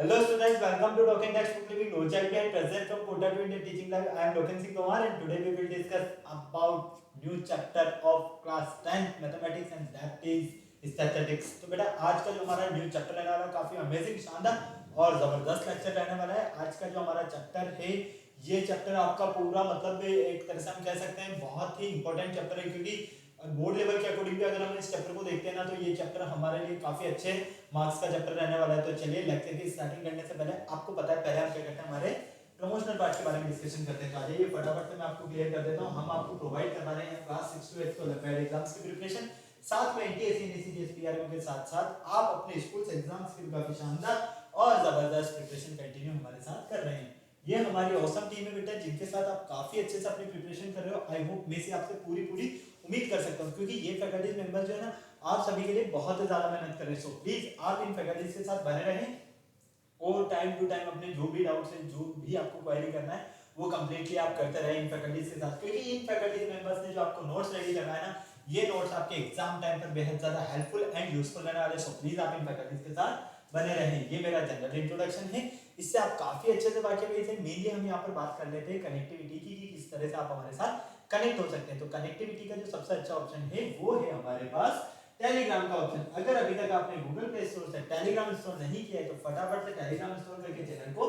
Hello students, welcome to Talking Textbook Living No Child Care present from Kota to India Teaching Live. I am Loken Singh Kumar and today we will discuss about new chapter of class 10th mathematics and that is statistics. तो बेटा आज का जो हमारा new chapter रहने वाला है काफी अमेजिंग शानदार और जबरदस्त लेक्चर रहने वाला है। आज का जो हमारा चैप्टर है ये चैप्टर आपका पूरा मतलब एक तरह से हम कह सकते हैं बहुत ही इंपॉर्टेंट चैप्टर है, क्योंकि बोर्ड लेवल के अकॉर्डिंग भी अगर हम इस चैप्टर को देखते हैं ना तो ये चैप्टर हमारे लिए काफी अच्छे मार्क्स का चैप्टर रहने वाला है। तो चलिए लेक्चर की स्टार्टिंग करने से पहले आपको पता है पहले हम क्या करते हैं, हमारे प्रमोशनल पार्ट के बारे में डिस्कशन करते हैं। तो आ जाइए फटाफट से मैं आपको क्लियर कर देता हूं। हम आपको प्रोवाइड करवा रहे हैं क्लास 6 to 8 को लैब एग्जाम्स की प्रिपरेशन, साथ में एनटीएससी एनएससी पीआरएम के साथ साथ आप अपने स्कूल से एग्जाम्स की काफी शानदार और जबरदस्त प्रिपरेशन कंटिन्यू हमारे साथ कर रहे हैं। ये हमारी औसम टीम है बेटा, जिनके साथ आप काफी अच्छे से अपनी प्रिपरेशन कर रहे हो। आई होप मैं से आपसे पूरी उम्मीद कर सकता हूँ, क्योंकि ये फैकल्टीज मेंबर्स जो है ना आप सभी के लिए बहुत ज्यादा मेहनत कर रहे हैं। सो प्लीज आप इन फैकल्टीज के साथ बने रहें और टाइम टू टाइम अपने जो भी डाउट्स हैं, जो भी आपको क्वेरी करना है वो कंप्लीटली आप करते रहे इन फैकल्टीज के साथ, क्योंकि इन फैकल्टीज मेंबर्स ने जो आपको नोट्स रेडी करवाए ना ये नोट्स आपके एग्जाम टाइम पर बेहद ज्यादा हेल्पफुल एंड यूजफुल रहने वाले। सो प्लीज आप इन फैकल्टीज के साथ बने रहें। ये मेरा जनरल इंट्रोडक्शन है, इससे आप काफी अच्छे से वाकिफ हैं। मेनली हम यहाँ पर बात कर लेते हैं कनेक्टिविटी की कि किस तरह से आप हमारे साथ कनेक्ट हो सकते हैं। तो कनेक्टिविटी का जो सबसे अच्छा ऑप्शन है वो है हमारे पास टेलीग्राम का ऑप्शन। अगर अभी तक आपने गूगल प्ले स्टोर से टेलीग्राम इंस्टॉल नहीं किया है तो फटाफट से टेलीग्राम इंस्टॉल करके चैनल को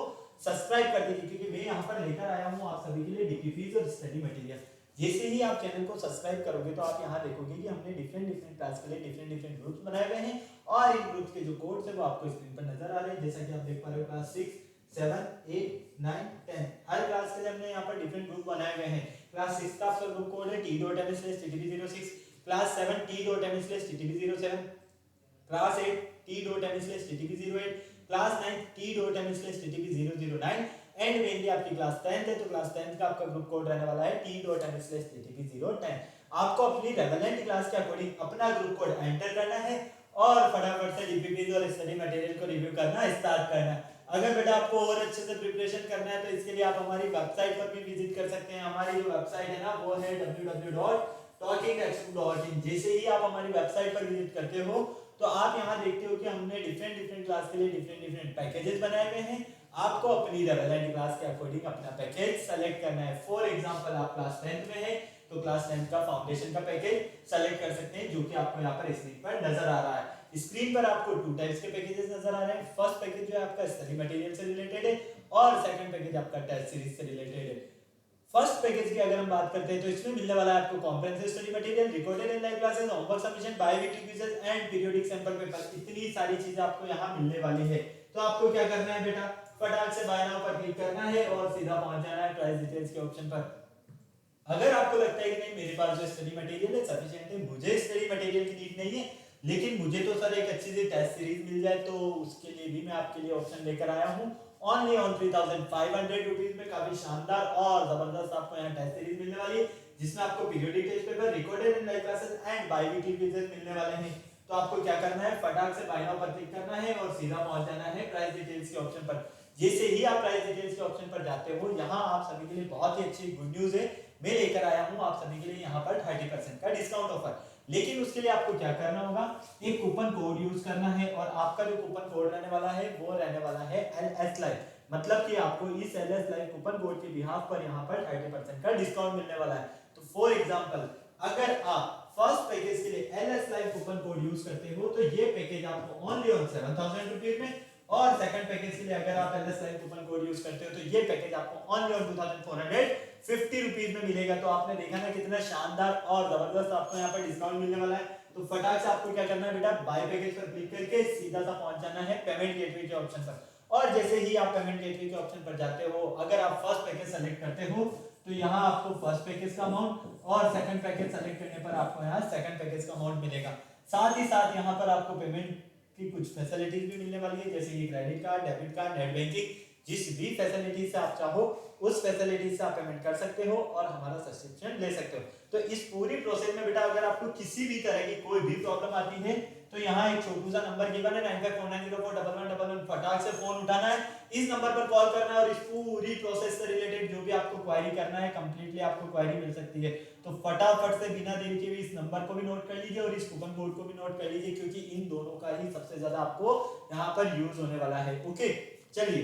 सब्सक्राइब कर दीजिए, क्योंकि मैं यहाँ पर लेकर आया हूँ आप सभी के लिए डीपीपीज और स्टडी मटेरियल। जैसे ही आप चैनल को सब्सक्राइब करोगे तो आप यहाँ देखोगे कि हमने डिफरेंट क्लास के लिए डिफरेंट ग्रुप्स बनाए हुए हैं और इन ग्रुप्स के जो कोड्स है वो आपको स्क्रीन पर नजर आ रहे हैं। जैसा कि आप देख पा रहे हो क्लास 6 7 8 9 10 हर क्लास के लिए हमने यहाँ पर डिफरेंट ग्रुप बनाए हुए हैं। क्लास 6 का आपका ग्रुप कोड है t.m/ttb06, class 7 t.m/ttb07, class 8 t.m/ttb08, class 9 t.m/ttb009 and mainly आपकी क्लास 10th है तो क्लास 10th का आपका ग्रुप कोड रहने वाला है t.m/ttb010। आपको अपनी रेलेवेंट क्लास के अकॉर्डिंग अपना ग्रुप कोड एंटर करना है और फटाफट से डीपीपीज और स्टडी मटेरियल को रिव्यू करना स्टार्ट करना है। अगर बेटा आपको और अच्छे से प्रिपरेशन करना है तो इसके लिए आप हमारी वेबसाइट पर भी विजिट कर सकते हैं। हमारी जो वेबसाइट है ना वो है www.talkingtextbook.in। जैसे ही आप हमारी वेबसाइट पर विजिट करते हो तो आप यहाँ देखते हो कि हमने डिफरेंट क्लास के लिए डिफरेंट पैकेजेस बनाए हुए हैं। आपको अपनी रेलेवेंट क्लास के अकॉर्डिंग अपना पैकेज सेलेक्ट करना है। फॉर एग्जांपल आप क्लास 10th में है तो क्लास 10th का फाउंडेशन का पैकेज सेलेक्ट कर सकते हैं, जो कि आपको यहाँ पर स्क्रीन पर नजर आ रहा है। स्क्रीन पर आपको टू टाइप्स के पैकेजेस नजर आ रहे हैं। फर्स्ट पैकेज जो है आपका स्टडी मटेरियल से रिलेटेड है और सेकंड पैकेज आपका टेस्ट सीरीज से रिलेटेड है। फर्स्ट पैकेज की अगर हम बात करते हैं तो इसमें मिलने वाला है आपको comprehensive study material, recorded and live classes, homework submission, bye-weekly quizzes and periodic sample paper. इतनी सारी चीजें आपको यहाँ मिलने वाली है। तो आपको क्या करना है बेटा, फटाक से बाय नाउ पर क्लिक करना है और सीधा पहुंच जाना है प्राइस डिटेल्स के ऑप्शन पर। अगर आपको लगता है कि नहीं मेरे पास जो स्टडी मटेरियल है सफिशिएंट है, मुझे स्टडी मटेरियल की नीड नहीं है, लेकिन मुझे तो सर एक अच्छी सी टेस्ट सीरीज मिल जाए, तो उसके लिए भी मैं आपके लिए ऑप्शन लेकर आया हूँ। ओनली ऑन 3500 रुपीज में काफी शानदार और जबरदस्त आपको यहाँ टेस्ट सीरीज मिलने वाली है, जिसमें आपको periodic test paper, recorded and live classes and biweekly quizzes मिलने वाले हैं। तो आपको क्या करना है, फटाक से बाय नाउ पर क्लिक करना है और सीधा पहुंच जाना है प्राइस डिटेल्स के ऑप्शन पर। जैसे ही आप प्राइस डिटेल्स के ऑप्शन पर जाते हो, यहाँ आप सभी के लिए बहुत ही अच्छी गुड न्यूज है, मैं लेकर आया हूँ आप सभी के लिए यहाँ पर 30% का डिस्काउंट ऑफर। लेकिन उसके लिए आपको क्या करना होगा, एक कूपन कोड यूज करना है और आपका जो कूपन कोड रहने वाला है वो रहने वाला है LS Live। मतलब कि आपको इस LS Live कूपन कोड के बिहाफ पर यहाँ पर 30% का डिस्काउंट मिलने वाला है। तो फॉर एग्जांपल अगर आप फर्स्ट पैकेज के लिए LS Live coupon code use करते हो तो ये पैकेज आपको ओनली ऑन 7000 रुपीज में, और सेकंड पैकेज के लिए अगर आप LS Live coupon code use करते हो तो ये पैकेज आपको ओनली ऑन 2450 रुपीज में मिलेगा। तो आपने देखा ना कितना शानदार और जबरदस्त आपको यहाँ पर डिस्काउंट मिलने वाला है। तो फटाक से आपको क्या करना है बेटा, बाय पैकेज पर क्लिक करके सीधा सा पहुंच जाना है पेमेंट गेटवे के ऑप्शन पर। और जैसे ही आप पेमेंट गेटवे के ऑप्शन पर जाते हो, अगर आप फर्स्ट पैकेज सेलेक्ट करते हो तो यहाँ आपको फर्स्ट पैकेज का अमाउंट और सेकंड पैकेज सेलेक्ट करने पर आपको यहाँ सेकंड पैकेज का अमाउंट मिलेगा। साथ ही साथ यहाँ पर आपको पेमेंट की कुछ फैसिलिटीज भी मिलने वाली है, जैसे कि credit card, debit card, net banking, जिस भी फैसिलिटी से आप चाहो उस फैसिलिटी से आप पेमेंट कर सकते हो और हमारा सब्सक्रिप्शन ले सकते हो। तो इस पूरी प्रोसेस में बेटा अगर आपको किसी भी तरह की कोई भी प्रॉब्लम आती है तो यहाँ एक छोटू सा नंबर गिवन है 9549041111, फटाक से फोन उठाना है, इस नंबर पर कॉल करना है और इस पूरी प्रोसेस से रिलेटेड जो भी आपको क्वेरी करना है कंप्लीटली आपको क्वेरी मिल सकती है। तो फटाफट से बिना देरी के इस नंबर को भी नोट कर लीजिए और इस कूपन कोड को भी नोट कर लीजिए, क्योंकि इन दोनों का ही सबसे ज्यादा आपको यहाँ पर यूज होने वाला है। ओके, चलिए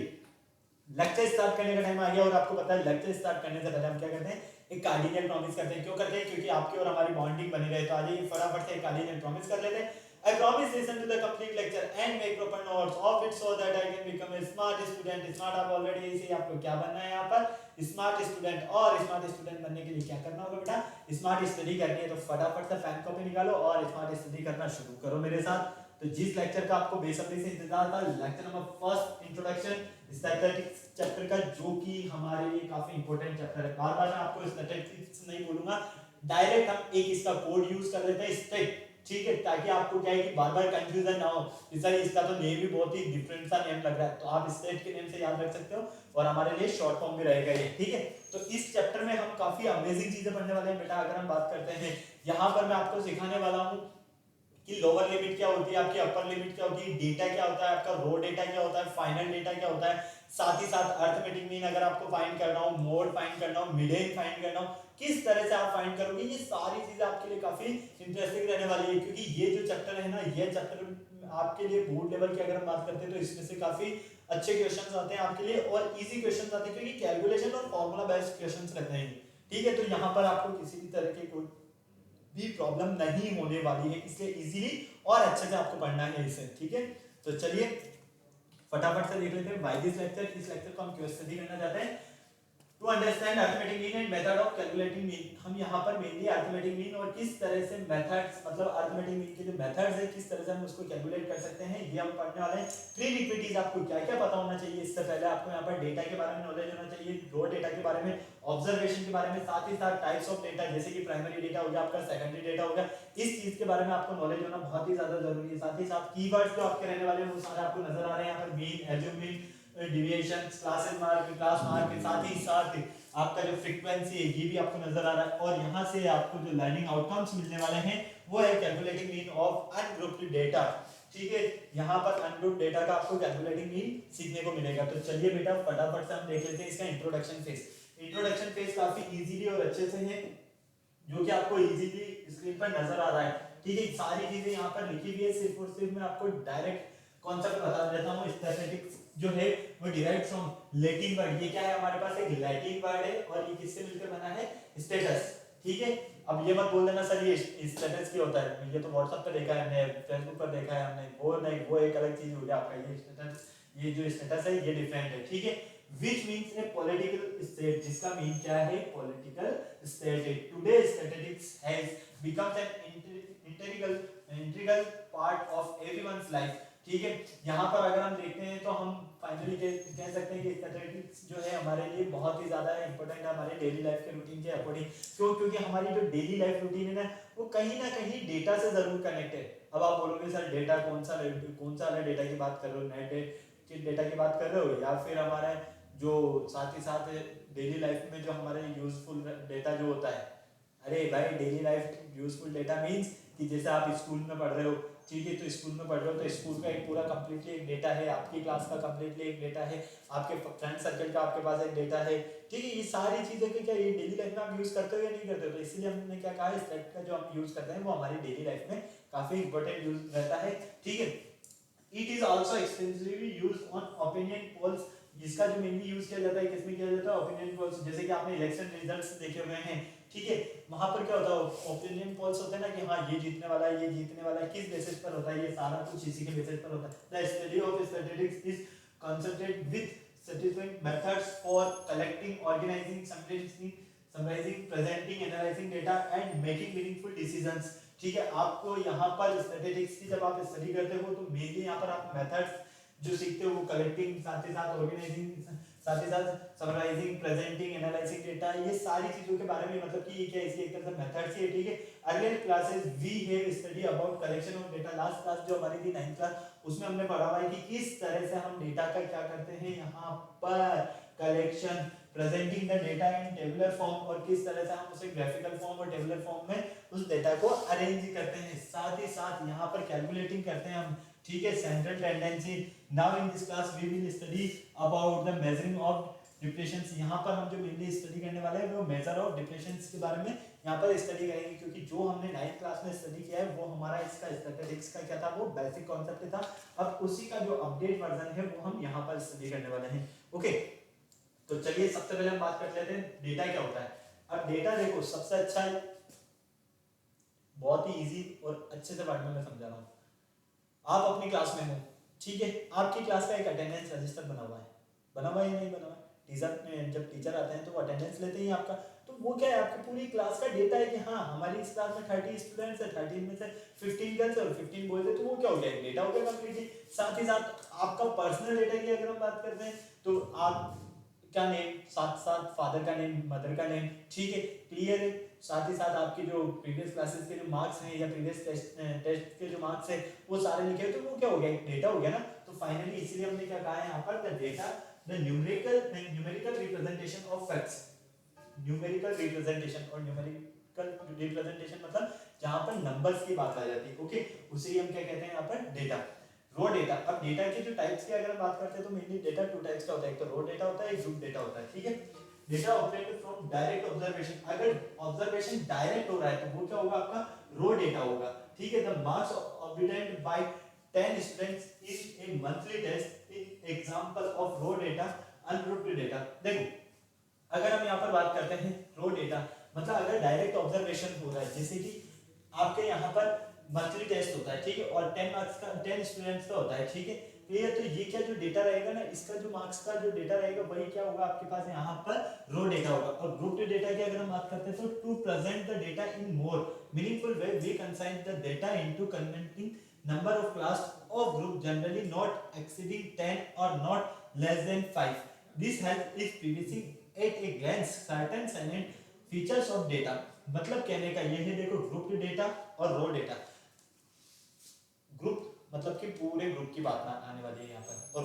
लेक्चर स्टार्ट करने का टाइम आ गया और आपको पता है लेक्चर स्टार्ट करने से पहले हम क्या करते हैं, एक कार्डिनल प्रॉमिस करते हैं। क्यों करते हैं? क्योंकि आपकी और हमारी बॉन्डिंग बनी रहे। तो आज ये फटाफट से एक कार्डिनल प्रॉमिस कर लेते हैं। I promise listen to the complete lecture and make proper notes of it so that I can become a smart student. Smart आप ऑलरेडी इसे आपको क्या बनना है यहाँ पर स्मार्ट स्टूडेंट। और स्मार्ट स्टूडेंट बनने के लिए क्या करना होगा बेटा, स्मार्ट स्टडी करनी है। तो फटाफट से पेन कॉपी निकालो और स्मार्ट स्टडी करना शुरू करो मेरे साथ। तो जिस लेक्चर का आपको बेसब्री से इंतजार था, lecture number first introduction statistics chapter का, जो कि हमारे लिए काफी इंपॉर्टेंट चैप्टर है। बार बार मैं आपको स्टैटिस्टिक्स नहीं बोलूंगा, डायरेक्ट हम एक इसका कोड यूज कर लेते हैं स्टेट, ठीक है, ताकि आपको क्या है कि बार बार कंफ्यूजन ना हो। सर इसका तो नेम भी बहुत ही डिफरेंट सा नेम लग रहा है, तो आप स्टेट के नेम से याद रख सकते हो और हमारे लिए शॉर्ट फॉर्म भी रहेगा ये, ठीक है। तो इस चैप्टर में हम काफी अमेजिंग चीजें पढ़ने वाले हैं बेटा। अगर हम बात करते हैं, यहाँ पर मैं आपको सिखाने वाला हूँ कि लोअर लिमिट क्या होती है, आपकी अपर लिमिट क्या होती है, डेटा क्या होता है, आपका रो डेटा क्या होता है, फाइनल डेटा क्या होता है, साथ ही साथ अरिथमेटिक मीन अगर आपको फाइंड करना हो, मोड फाइंड करना हो, मिडेन फाइंड करना हो, किस तरह से आप फाइंड करोगे, ये सारी चीजें आपके लिए काफी इंटरेस्टिंग रहने वाली है। क्योंकि ये जो चैप्टर है ना, ये चैप्टर आपके लिए बोर्ड लेवल की अगर हम बात करते हैं तो इसमें से काफी अच्छे क्वेश्चंस आते हैं आपके लिए और इजी क्वेश्चंस आते हैं, क्योंकि कैलकुलेशन और फॉर्मूला बेस्ड क्वेश्चंस रहते हैं, ठीक है। तो यहाँ पर आपको किसी भी तरह के कोई भी प्रॉब्लम नहीं होने वाली है, इसलिए इजीली और अच्छे से आपको पढ़ना है इसे, ठीक है। तो चलिए फटाफट से देख लेते हैं व्हाई दिस लेक्चर। इस लेक्चर को हम क्यों स्टडी करना चाहते हैं, to understand arithmetic mean and method of calculating mean. हम यहाँ पर मेनली अरिथमेटिक मीन और किस तरह से मेथड्स, मतलब अरिथमेटिक मीन के जो मेथड्स है किस तरह से हम उसको कैलकुलेट कर सकते हैं, ये हम पढ़ने वाले हैं। प्रीरिक्विजिट आपको क्या क्या पता होना चाहिए, इससे पहले आपको यहाँ पर डेटा के बारे में नॉलेज होना चाहिए, रो डेटा के बारे में, ऑब्जर्वेशन के बारे में, साथ ही साथ टाइप्स ऑफ डेटा जैसे कि प्राइमरी डेटा हो गया, आपका सेकेंडरी डेटा हो गया, इस चीज के बारे में आपको नॉलेज होना बहुत ही ज्यादा जरूरी है। साथ ही साथ कीवर्ड्स जो आपके रहने वाले हैं वो सारे आपको नजर आ रहे हैं यहाँ पर, मीन, एल्यूम mean, deviation, classes mark, class mark, साथ ही साथ आपका जो फ्रीक्वेंसी है ये भी आपको नजर आ रहा है। और यहाँ से आपको जो लर्निंग आउटकम्स मिलने वाले हैं वो है calculating mean of ungrouped data, ठीक है। यहाँ पर अनग्रुप्ड डेटा का आपको कैलकुलेटिंग मीन सीखने को मिलेगा। तो चलिए बेटा फटाफट से हम देख लेते हैं इसका इंट्रोडक्शन फेज। इंट्रोडक्शन फेज काफी इजीली और अच्छे से है, जो कि आपको इजीली स्क्रीन पर नजर आ रहा है, ठीक है। सारी चीजें यहाँ पर लिखी हुई है, सिर्फ और सिर्फ मैं आपको डायरेक्ट कॉन्सेप्ट बता देता हूँ। स्टैटिस्टिक्स जो है वो डिराइव्ड फ्रॉम लैटिन वर्ड, ये क्या है हमारे पास एक लैटिन वर्ड है और ये किससे मिलकर बना है, स्टेटस, ठीक है। अब ये मत बोल देना सर ये स्टेटस क्या होता है, ये तो व्हाट्सएप पे देखा है हमने, फेसबुक पर देखा है हमने, वो नहीं, वो एक अलग चीज हो गया आपका। ये स्टेटस, ये जो स्टेटस है ये डिफरेंट है, ठीक है। which means a political state, जिसका मीन क्या है, political state है। Today statistics has become an integral part of everyone's life, ठीक है। यहाँ पर अगर हम देखते हैं तो हम फाइनली कह सकते हैं कि स्टैटिस्टिक्स जो है हमारे लिए बहुत ही ज़्यादा इंपॉर्टेंट है हमारे डेली लाइफ के रूटीन के अकॉर्डिंग। क्यों? क्योंकि हमारी जो डेली लाइफ रूटीन है ना वो कहीं ना कहीं डेटा से ज़रूर कनेक्ट है। अब आप बोलोगे सर डेटा कौन सा वाला डेटा की बात कर रहे हो, नेट के डेटा की बात कर रहे हो, या फिर हमारा जो साथ ही साथ डेली लाइफ में जो हमारे यूजफुल डेटा जो होता है। अरे भाई daily life useful data means कि जैसे आप स्कूल में पढ़ रहे हो, ठीक है, तो स्कूल में पढ़ रहे हो तो स्कूल का एक पूरा कंप्लीटली एक डेटा है, आपकी क्लास का कंप्लीटली एक डेटा है, आपके फ्रेंड सर्कल का आपके पास एक डेटा है, ठीक है। ये सारी चीज़ें के क्या ये डेली लाइफ में आप यूज़ करते हो या नहीं करते हो, तो इसीलिए हमने क्या कहा है, स्टेट का जो हम यूज़ करते हैं वो हमारी डेली लाइफ में काफ़ी इंपॉर्टेंट यूज रहता है, ठीक है। It is also extensively use on opinion polls, जिसका जो मेनली यूज किया जाता है किसमें किया जाता है, ओपिनियन पोल्स। जैसे कि आपने इलेक्शन रिजल्ट्स देखे हुए हैं, ठीक है, वहां पर क्या होता है, ओपिनियन पोल्स होते हैं ना कि हाँ ये जीतने वाला है, ये जीतने वाला है, किस बेसिस पर होता है, ये सारा कुछ इसी के बेसिस पर होता है। The study of statistics is concentrated with satisfying methods for collecting, organizing, summarizing, presenting, analyzing data and making meaningful decisions, ठीक है। आपको यहाँ पर स्टैटिस्टिक्स की जब आप स्टडी करते हो तो मेनली यहाँ पर आप मेथड्स जो सीखते हो वो कलेक्टिंग, साथ ही साथ ऑर्गेनाइजिंग, साथ ही साथ समराइजिंग, प्रेजेंटिंग, एनालाइजिंग डेटा, ये सारी चीजों के बारे में, मतलब कि ये क्या इसकी एक तरह से मेथड्स ही है, ठीक है। Earlier classes we have study about collection of data. Last class जो हमारी थी 9th क्लास, उसमें हमने पढ़ा हुआ है कि किस तरह से हम डेटा का क्या करते हैं, यहाँ पर collection, presenting the data in tabular form, और किस तरह से हम उसे ग्राफिकल फॉर्म और टेबुलर फॉर्म में उस डेटा को अरेंज करते हैं, साथ ही साथ यहाँ पर कैलकुलेटिंग करते हैं हम, ठीक है, central tendency. Now in this class we will study about the measuring of depressions. यहाँ पर हम जो मेनली स्टडी करने वाले हैं वो मेजर ऑफ डिप्रेशंस के बारे में यहाँ पर स्टडी करेंगे, क्योंकि जो हमने 9th क्लास में स्टडी किया है वो हमारा इसका स्टैटिस्टिक्स का क्या था, वो बेसिक कॉन्सेप्ट था। अब उसी का जो अपडेट वर्जन है वो हम यहाँ पर स्टडी करने वाले हैं। ओके, तो चलिए सबसे पहले हम बात कर लेते हैं डेटा क्या होता है। अब डेटा देखो सबसे अच्छा है, बहुत ही इजी और अच्छे से वर्ड में मैं समझा रहा हूँ। आप अपनी क्लास में हो, ठीक है, आपकी क्लास का एक अटेंडेंस रजिस्टर बना हुआ है, बना हुआ है या नहीं बना हुआ है? टीचर जब टीचर आते हैं तो वो अटेंडेंस लेते हैं आपका, तो वो क्या है, आपकी पूरी क्लास का डेटा है कि हाँ हमारी इस क्लास में 30 स्टूडेंट्स है, 30 में से 15 गर्ल्स और 15 बॉयज है, तो वो क्या हो गया, डेटा हो गया कंप्लीटली। साथ ही साथ आपका पर्सनल डेटा की अगर हम बात करते हैं तो आप क्या नेम, साथ साथ फादर का नेम, मदर का नेम, ठीक है, क्लियर है। साथ ही साथ आपके जो प्रीवियस क्लासेस के जो मार्क्स हैं या प्रीवियस टेस्ट के जो मार्क्स हैं वो सारे लिखे हुए, तो वो क्या हो गया, डेटा हो गया ना। तो फाइनली इसीलिए हमने क्या कहा है यहाँ पर, the data the numerical representation of facts. Numerical representation, और न्यूमेरिकल रिप्रेजेंटेशन मतलब जहाँ पर नंबर्स की बात आ जाती है, ओके, उसे ही हम क्या कहते हैं यहाँ पर, डेटा, रो डेटा। अब डेटा के जो टाइप्स की अगर हम बात करते हैं तो मेनली डेटा टू टाइप्स का होता है, एक तो रो डेटा होता है, एक ग्रुप डेटा होता है, ठीक है। Data obtained from direct observation, अगर ऑब्जर्वेशन डायरेक्ट हो रहा है तो वो क्या होगा, आपका रो डेटा होगा, ठीक है। The marks obtained by 10 students in a monthly test in example of raw data ungrouped data. देखो अगर हम यहाँ पर बात करते हैं रो डेटा, मतलब अगर डायरेक्ट ऑब्जर्वेशन हो रहा है, जैसे कि आपके यहाँ पर मंथली टेस्ट होता है, ठीक है, और 10 मार्क्स का 10 स्टूडेंट्स का होता है, ठीक है, क्लियर। तो ये क्या जो डेटा रहेगा ना, इसका जो मार्क्स का जो डेटा रहेगा वही क्या होगा आपके पास यहाँ पर रो डेटा होगा। और ग्रुप डेटा की अगर हम बात करते हैं तो to present the data in more meaningful way we consign the data into converting number of class of group generally not exceeding 10 और not less than 5। This help is previewing at a glance certain salient features of data. मतलब कहने का ये है, देखो group data और रो data, group मतलब कि पूरे ग्रुप की बात आने वाली है यहाँ पर, और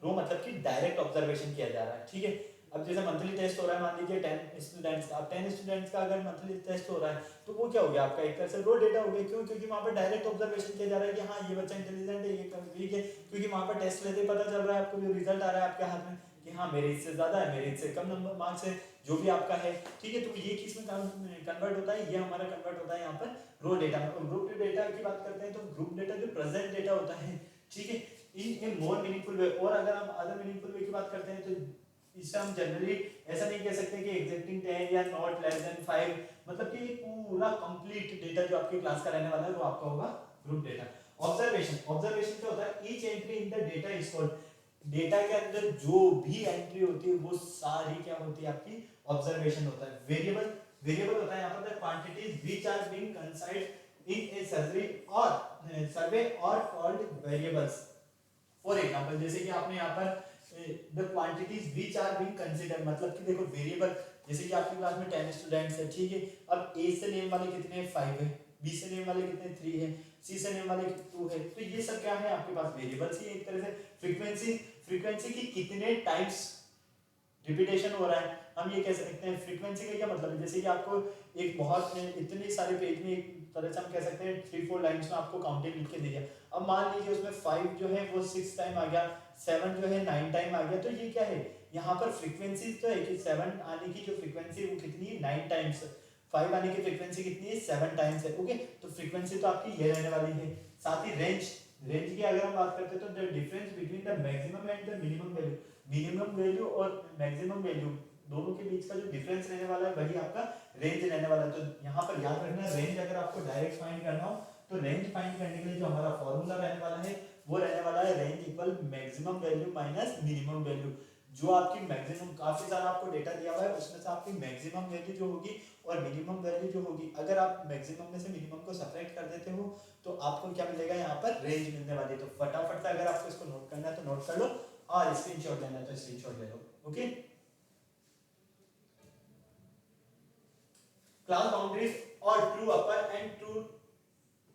रो मतलब कि डायरेक्ट ऑब्जर्वेशन किया जा रहा है, ठीक है। अब जैसे मंथली टेस्ट हो रहा है, मान लीजिए 10 स्टूडेंट्स का, अब 10 स्टूडेंट्स का अगर मंथली टेस्ट हो रहा है तो वो क्या हो गया आपका, एक तरह से रो डेटा हो गया। क्यों? क्योंकि वहाँ पर डायरेक्ट ऑब्जर्वेशन किया जा रहा है कि हाँ ये बच्चा इंटेलिजेंट है, ये वीक है, क्योंकि वहाँ पर टेस्ट लेते ही पता चल रहा है आपको, जो रिजल्ट आ रहा है आपके हाथ में कि हाँ मेरे इससे ज्यादा है, मेरे इससे कम नंबर मार्क्स है, जो भी आपका है, ठीक है। तो ये किस में कन्वर्ट होता है, ये हमारा कन्वर्ट होता है यहाँ पर रो डेटा में। और ग्रुप डेटा की बात करते हैं तो ग्रुप डेटा जो प्रेजेंट डेटा होता है, ठीक है, इन ए मोर मीनिंगफुल वे। और अगर हम अदर मीनिंगफुल वे की बात करते हैं तो इससे हम जनरली ऐसा नहीं कह सकते कि एग्जैक्टिंग 10 या नॉट लेस देन 5, मतलब कि पूरा कंप्लीट डेटा जो आपकी क्लास का रहने वाला है वो आपका होगा ग्रुप डेटा। ऑब्जर्वेशन क्या होता है, each entry in the data is called, data के अंदर जो भी एंट्री होती है वो सारी क्या होती है, आपकी ऑब्जर्वेशन होता है। वेरिएबल होता है यहाँ पर the quantities which are being considered in a survey are called variables. For example जैसे कि आपने यहाँ पर the quantities which are being considered, मतलब कि देखो वेरिएबल, जैसे कि आपकी क्लास में 10 स्टूडेंट्स है, ठीक है। अब ए से नेम वाले कितने हैं, 5 है, बी से नेम वाले कितने, 3 है, सी से नेम वाले 2 है। तो ये सब क्या है आपके पास, वेरिएबल्स ही एक तरह से। फ्रीक्वेंसी की कितने टाइम्स रिपीटेशन हो रहा है, हम ये कह सकते हैं। फ्रीक्वेंसी का क्या मतलब है, जैसे कि आपको एक बहुत इतने सारे पेज में एक तरह से हम कह सकते हैं 3-4 लाइंस में आपको काउंटिंग लिख के दिया। अब मान लीजिए उसमें 5 जो है वो 6 टाइम आ गया, 7 जो है 9 टाइम आ गया, तो ये क्या है, यहाँ पर फ्रीक्वेंसी तो है कि 7 आने की जो फ्रीक्वेंसी है वो कितनी है, 9 टाइम्स, 5 आने की फ्रीक्वेंसी कितनी है, 7 टाइम्स है, ओके। तो फ्रीक्वेंसी तो आपकी ये रहने वाली है। साथ ही रेंज की अगर हम बात करते हैं तो the difference between the maximum and the minimum value और मैक्सिमम वैल्यू दोनों के बीच का जो डिफरेंस रहने वाला है वही आपका रेंज रहने वाला है। तो यहाँ पर याद रखना, रेंज अगर आपको डायरेक्ट फाइंड करना हो तो रेंज फाइंड करने के लिए जो हमारा फॉर्मूला रहने वाला है वो रहने वाला है range equal maximum value minus minimum value. जो आपकी मैक्सिमम, काफी सारा आपको डेटा दिया हुआ है उसमें से आपकी मैक्सिमम वैल्यू जो होगी और मिनिमम वैल्यू जो होगी, अगर आप मैक्सिमम में से मिनिमम को सब्ट्रैक्ट कर देते हो तो आपको क्या मिलेगा, यहाँ पर रेंज मिलने वाली है। तो फटाफट से अगर आपको इसको नोट करना है तो नोट कर लो, और स्क्रीनशॉट लेना है तो स्क्रीनशॉट ले लो, ओके। क्लास बाउंड्रीज और true upper and true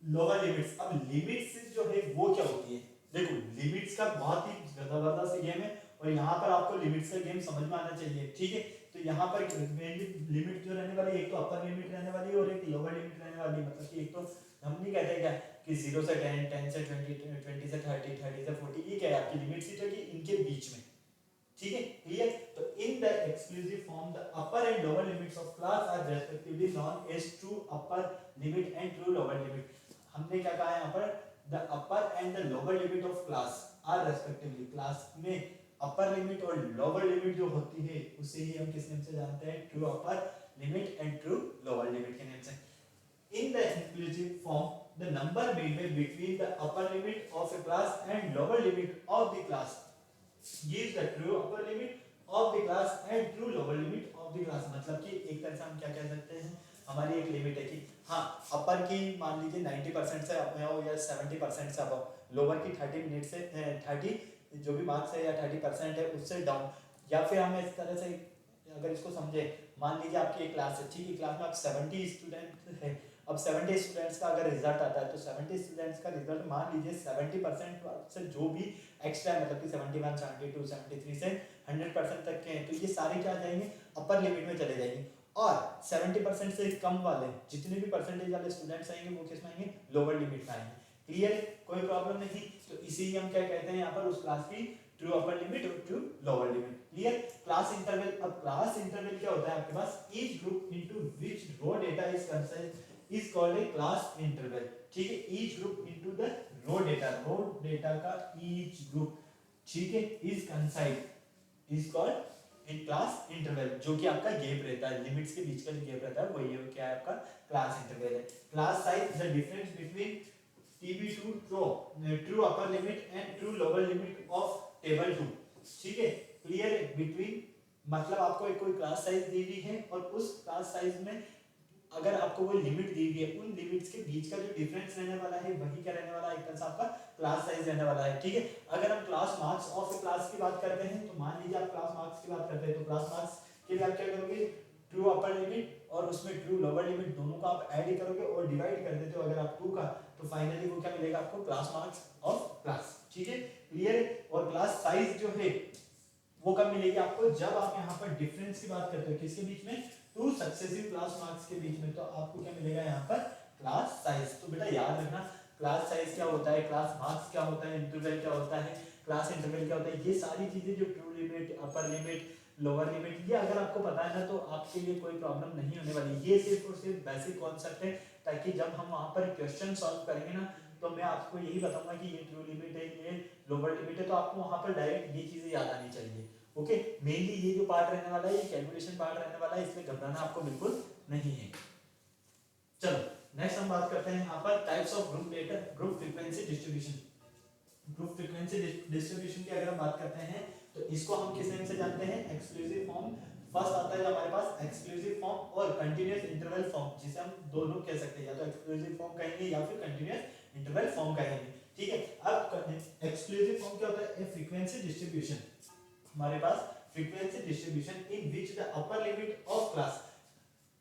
lower limits. अब लिमिट्स जो है वो क्या होती है, देखो लिमिट्स का बहुत ही जबरदस्त गेम है और यहाँ पर आपको लिमिट्स का गेम समझ में आना चाहिए, ठीक है। तो यहाँ पर लिमिट जो रहने वाली है, एक तो अपर लिमिट रहने वाली है और एक लोअर लिमिट रहने वाली है। मतलब कि एक तो हम नहीं कहते क्या कि 0 से 10, 10 से 20, 20 से 30, 30 से 40, ये क्या है आपकी लिमिट्स ही तो कि इनके बीच में, ठीक है, क्लियर। तो in the exclusive form the upper and lower limits of class are respectively known as true upper limit and true lower limit. हमने क्या कहा है यहाँ पर, the upper and the lower limit of class are respectively, class में upper limit और lower limit जो होती है उसे ही हम किस नेम से जानते हैं, true upper limit and true lower limit के नेम से। In the inclusive form the number between the upper limit of a class and lower limit of the class gives the true upper limit of the class and true lower limit of the class। मतलब कि एक तरह से हम क्या कह सकते हैं, हमारी एक लिमिट है कि हाँ अपर की मान लीजिए 90% से अब हो या 70% से अब, लोअर की 30 मिनट से 30 जो भी मार्क्स है या 30% है उससे डाउन। या फिर हम इस तरह से अगर इसको समझे, मान लीजिए आपकी एक क्लास है, ठीक है, क्लास में आप 70 स्टूडेंट है, अब 70 स्टूडेंट्स का अगर रिजल्ट आता है तो 70 स्टूडेंट्स का रिजल्ट मान लीजिए 70% से जो भी एक्स्ट्रा मतलब कि 71, 72, 73 से 100% तक के हैं, तो ये सारे क्या आ जाएंगे, अपर लिमिट में चले जाएंगे। और 70% से कम वाले जितने भी परसेंटेज वाले स्टूडेंट्स आएंगे वो किस में आएंगे, लोअर लिमिट में आएंगे। क्लियर, कोई प्रॉब्लम नहीं। तो इसी हम क्या कहते हैं यहाँ पर उस क्लास की ट्रू अपर लिमिट और true lower limit. Clear. Class interval, अब क्लास इंटरवल क्या होता है आपके पास, each group into which raw data is concised is called a class interval। ठीक है, each group into the raw data का each group, ठीक है, is consigned is called a class interval, जो कि आपका गैप रहता है, लिमिट्स के बीच का जो गैप रहता है वही है क्या है आपका क्लास इंटरवल है। Class size the difference between TB2 true upper limit and true lower limit of table 2। ठीक है, क्लियर है। बिटवीन मतलब आपको एक कोई क्लास साइज दी हुई है और उस क्लास साइज में अगर आपको वो लिमिट दी हुई है, उन लिमिट्स के बीच का जो डिफरेंस रहने वाला है वही क्या रहने वाला है, एक तरह से आपका क्लास साइज रहने वाला है। ठीक है, अगर हम class marks of A class की बात करते हैं तो मान लीजिए आप क्लास मार्क्स की बात करते हैं तो क्लास मार्क्स के लिए आप क्या करोगे, ट्रू अपर लिमिट और उसमें ट्रू लोअर लिमिट दोनों का आप ऐड करोगे और डिवाइड कर देते हो अगर आप 2 का, तो फाइनली वो क्या मिलेगा आपको, क्लास मार्क्स ऑफ क्लास। ठीक है, क्लियर। और क्लास साइज जो है वो कब मिलेगी आपको, जब आप यहाँ पर डिफरेंस की बात करते हो किसके बीच में, 2 सक्सेसिव क्लास मार्क्स के बीच में, तो आपको क्या मिलेगा यहाँ पर, क्लास साइज। तो बेटा याद रखना क्लास साइज क्या होता है, क्लास मार्क्स क्या होता है, इंटरवल क्या होता है, क्लास इंटरवल क्या होता है, ये सारी चीजें जो true limit, upper limit, lower limit, ये अगर आपको पता है ना तो आपके लिए कोई प्रॉब्लम नहीं होने वाली। ये सिर्फ और सिर्फ बेसिक कॉन्सेप्ट है, ताकि जब हम वहां पर क्वेश्चन सॉल्व करेंगे ना तो मैं आपको यही बताऊंगा कि ये ट्रू लिमिट है, ये लोअर लिमिट है, तो आपको वहां पर डायरेक्ट ये चीजें याद आनी चाहिए। ओके, मेनली ये जो पार्ट रहने वाला है ये कैलकुलेशन पार्ट रहने वाला है, इसमें घबराना आपको बिल्कुल नहीं है। चलो नेक्स्ट हम बात करते हैं यहाँ पर types of group data, group frequency distribution. Group frequency distribution की अगर हम बात करते हैं तो इसको हम किस नेम से जानते हैं, एक्सक्लूसिव फॉर्म। फर्स्ट आता है हमारे पास एक्सक्लूसिव फॉर्म और कंटीन्यूअस इंटरवल फॉर्म, जिसे हम दोनों कह सकते हैं, या तो एक्सक्लूसिव फॉर्म कहेंगे या फिर कंटीन्यूअस इंटरवल फॉर्म कहेंगे। ठीक है, अब एक्सक्लूसिव फॉर्म क्या होता है, फ्रीक्वेंसी डिस्ट्रीब्यूशन। हमारे पास frequency distribution in which the upper limit of class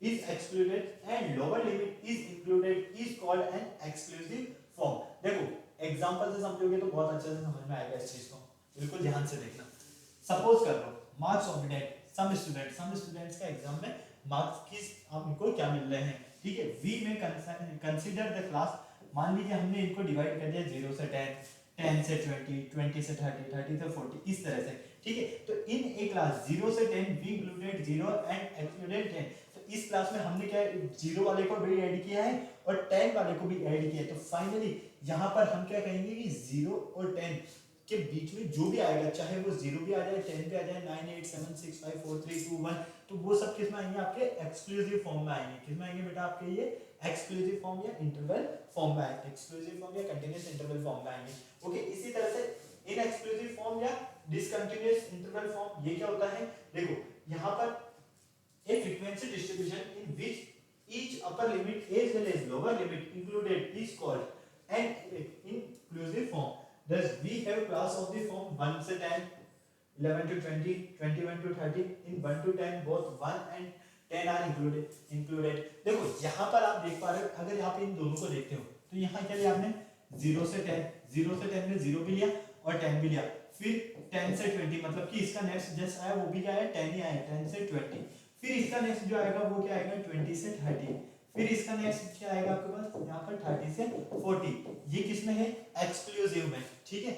is excluded and lower limit is included is called an exclusive form। देखो एग्जांपल से समझोगे तो बहुत अच्छे से समझ में आएगा इस चीज को, बिल्कुल ध्यान से देखना। सपोज कर लो marks of that some students का एग्जाम में मार्क्स किस आपको क्या मिल रहे हैं। ठीक है, वी में कंसीडर द क्लास, मान लीजिए हमने इनको डिवाइड कर दिया 0 से 10, 10 से 20, 20 से 30, 30 से 40, इस तरह से। ठीक है, तो इन ए क्लास 0 से 10 वी इंक्लूडेड 0 एंड एक्सक्लूडेड 10। तो इस क्लास में हमने क्या 0 वाले को भी ऐड किया है और 10 वाले को भी ऐड किया है, तो फाइनली यहाँ पर हम क्या कहेंगे कि 0 और 10 के बीच में जो भी आएगा, चाहे वो 0 भी आ जाए, 10 भी आ जाए, 9 8 7 6 5 4 3 2 1, तो वो सब किस में आएंगे, आपके एक्सक्लूसिव फॉर्म में आएंगे। किस में आएंगे बेटा, आपके ये एक्सक्लूसिव फॉर्म या इंटरवल फॉर्म में आएंगे, एक्सक्लूसिव फॉर्म या कंटीन्यूअस इंटरवल फॉर्म में आएंगे। ओके, इसी तरह से इन एक्सक्लूसिव फॉर्म या डिसकंटीन्यूअस इंटरवल फॉर्म, ये क्या होता है, देखो यहाँ पर a frequency distribution in which each upper limit as well as lower limit included is called an inclusive form। Thus we have class of the form 1 से 10, 11 to 20, 21 to 30, in 1 to 10 both 1 and 10 are included। देखो यहाँ पर आप देख पा रहे हो, अगर यहाँ पे इन दोनों को देखते हो तो यहाँ क्या लिया आपने 0 से 10 में 0 भी लिया और 10 भी लिया, फिर 10 से 20 मतलब कि इसका नेक्स्ट जस्ट आया वो भी क्या है 10 ही आया, 10 से 20, फिर इसका नेक्स्ट जो आएगा वो क्या आएगा 20 से 30, फिर इसका नेक्स्ट क्या आएगा आपके पास यहाँ पर 30 से 40, ये किसमें है एक्सक्लूसिव में। ठीक है,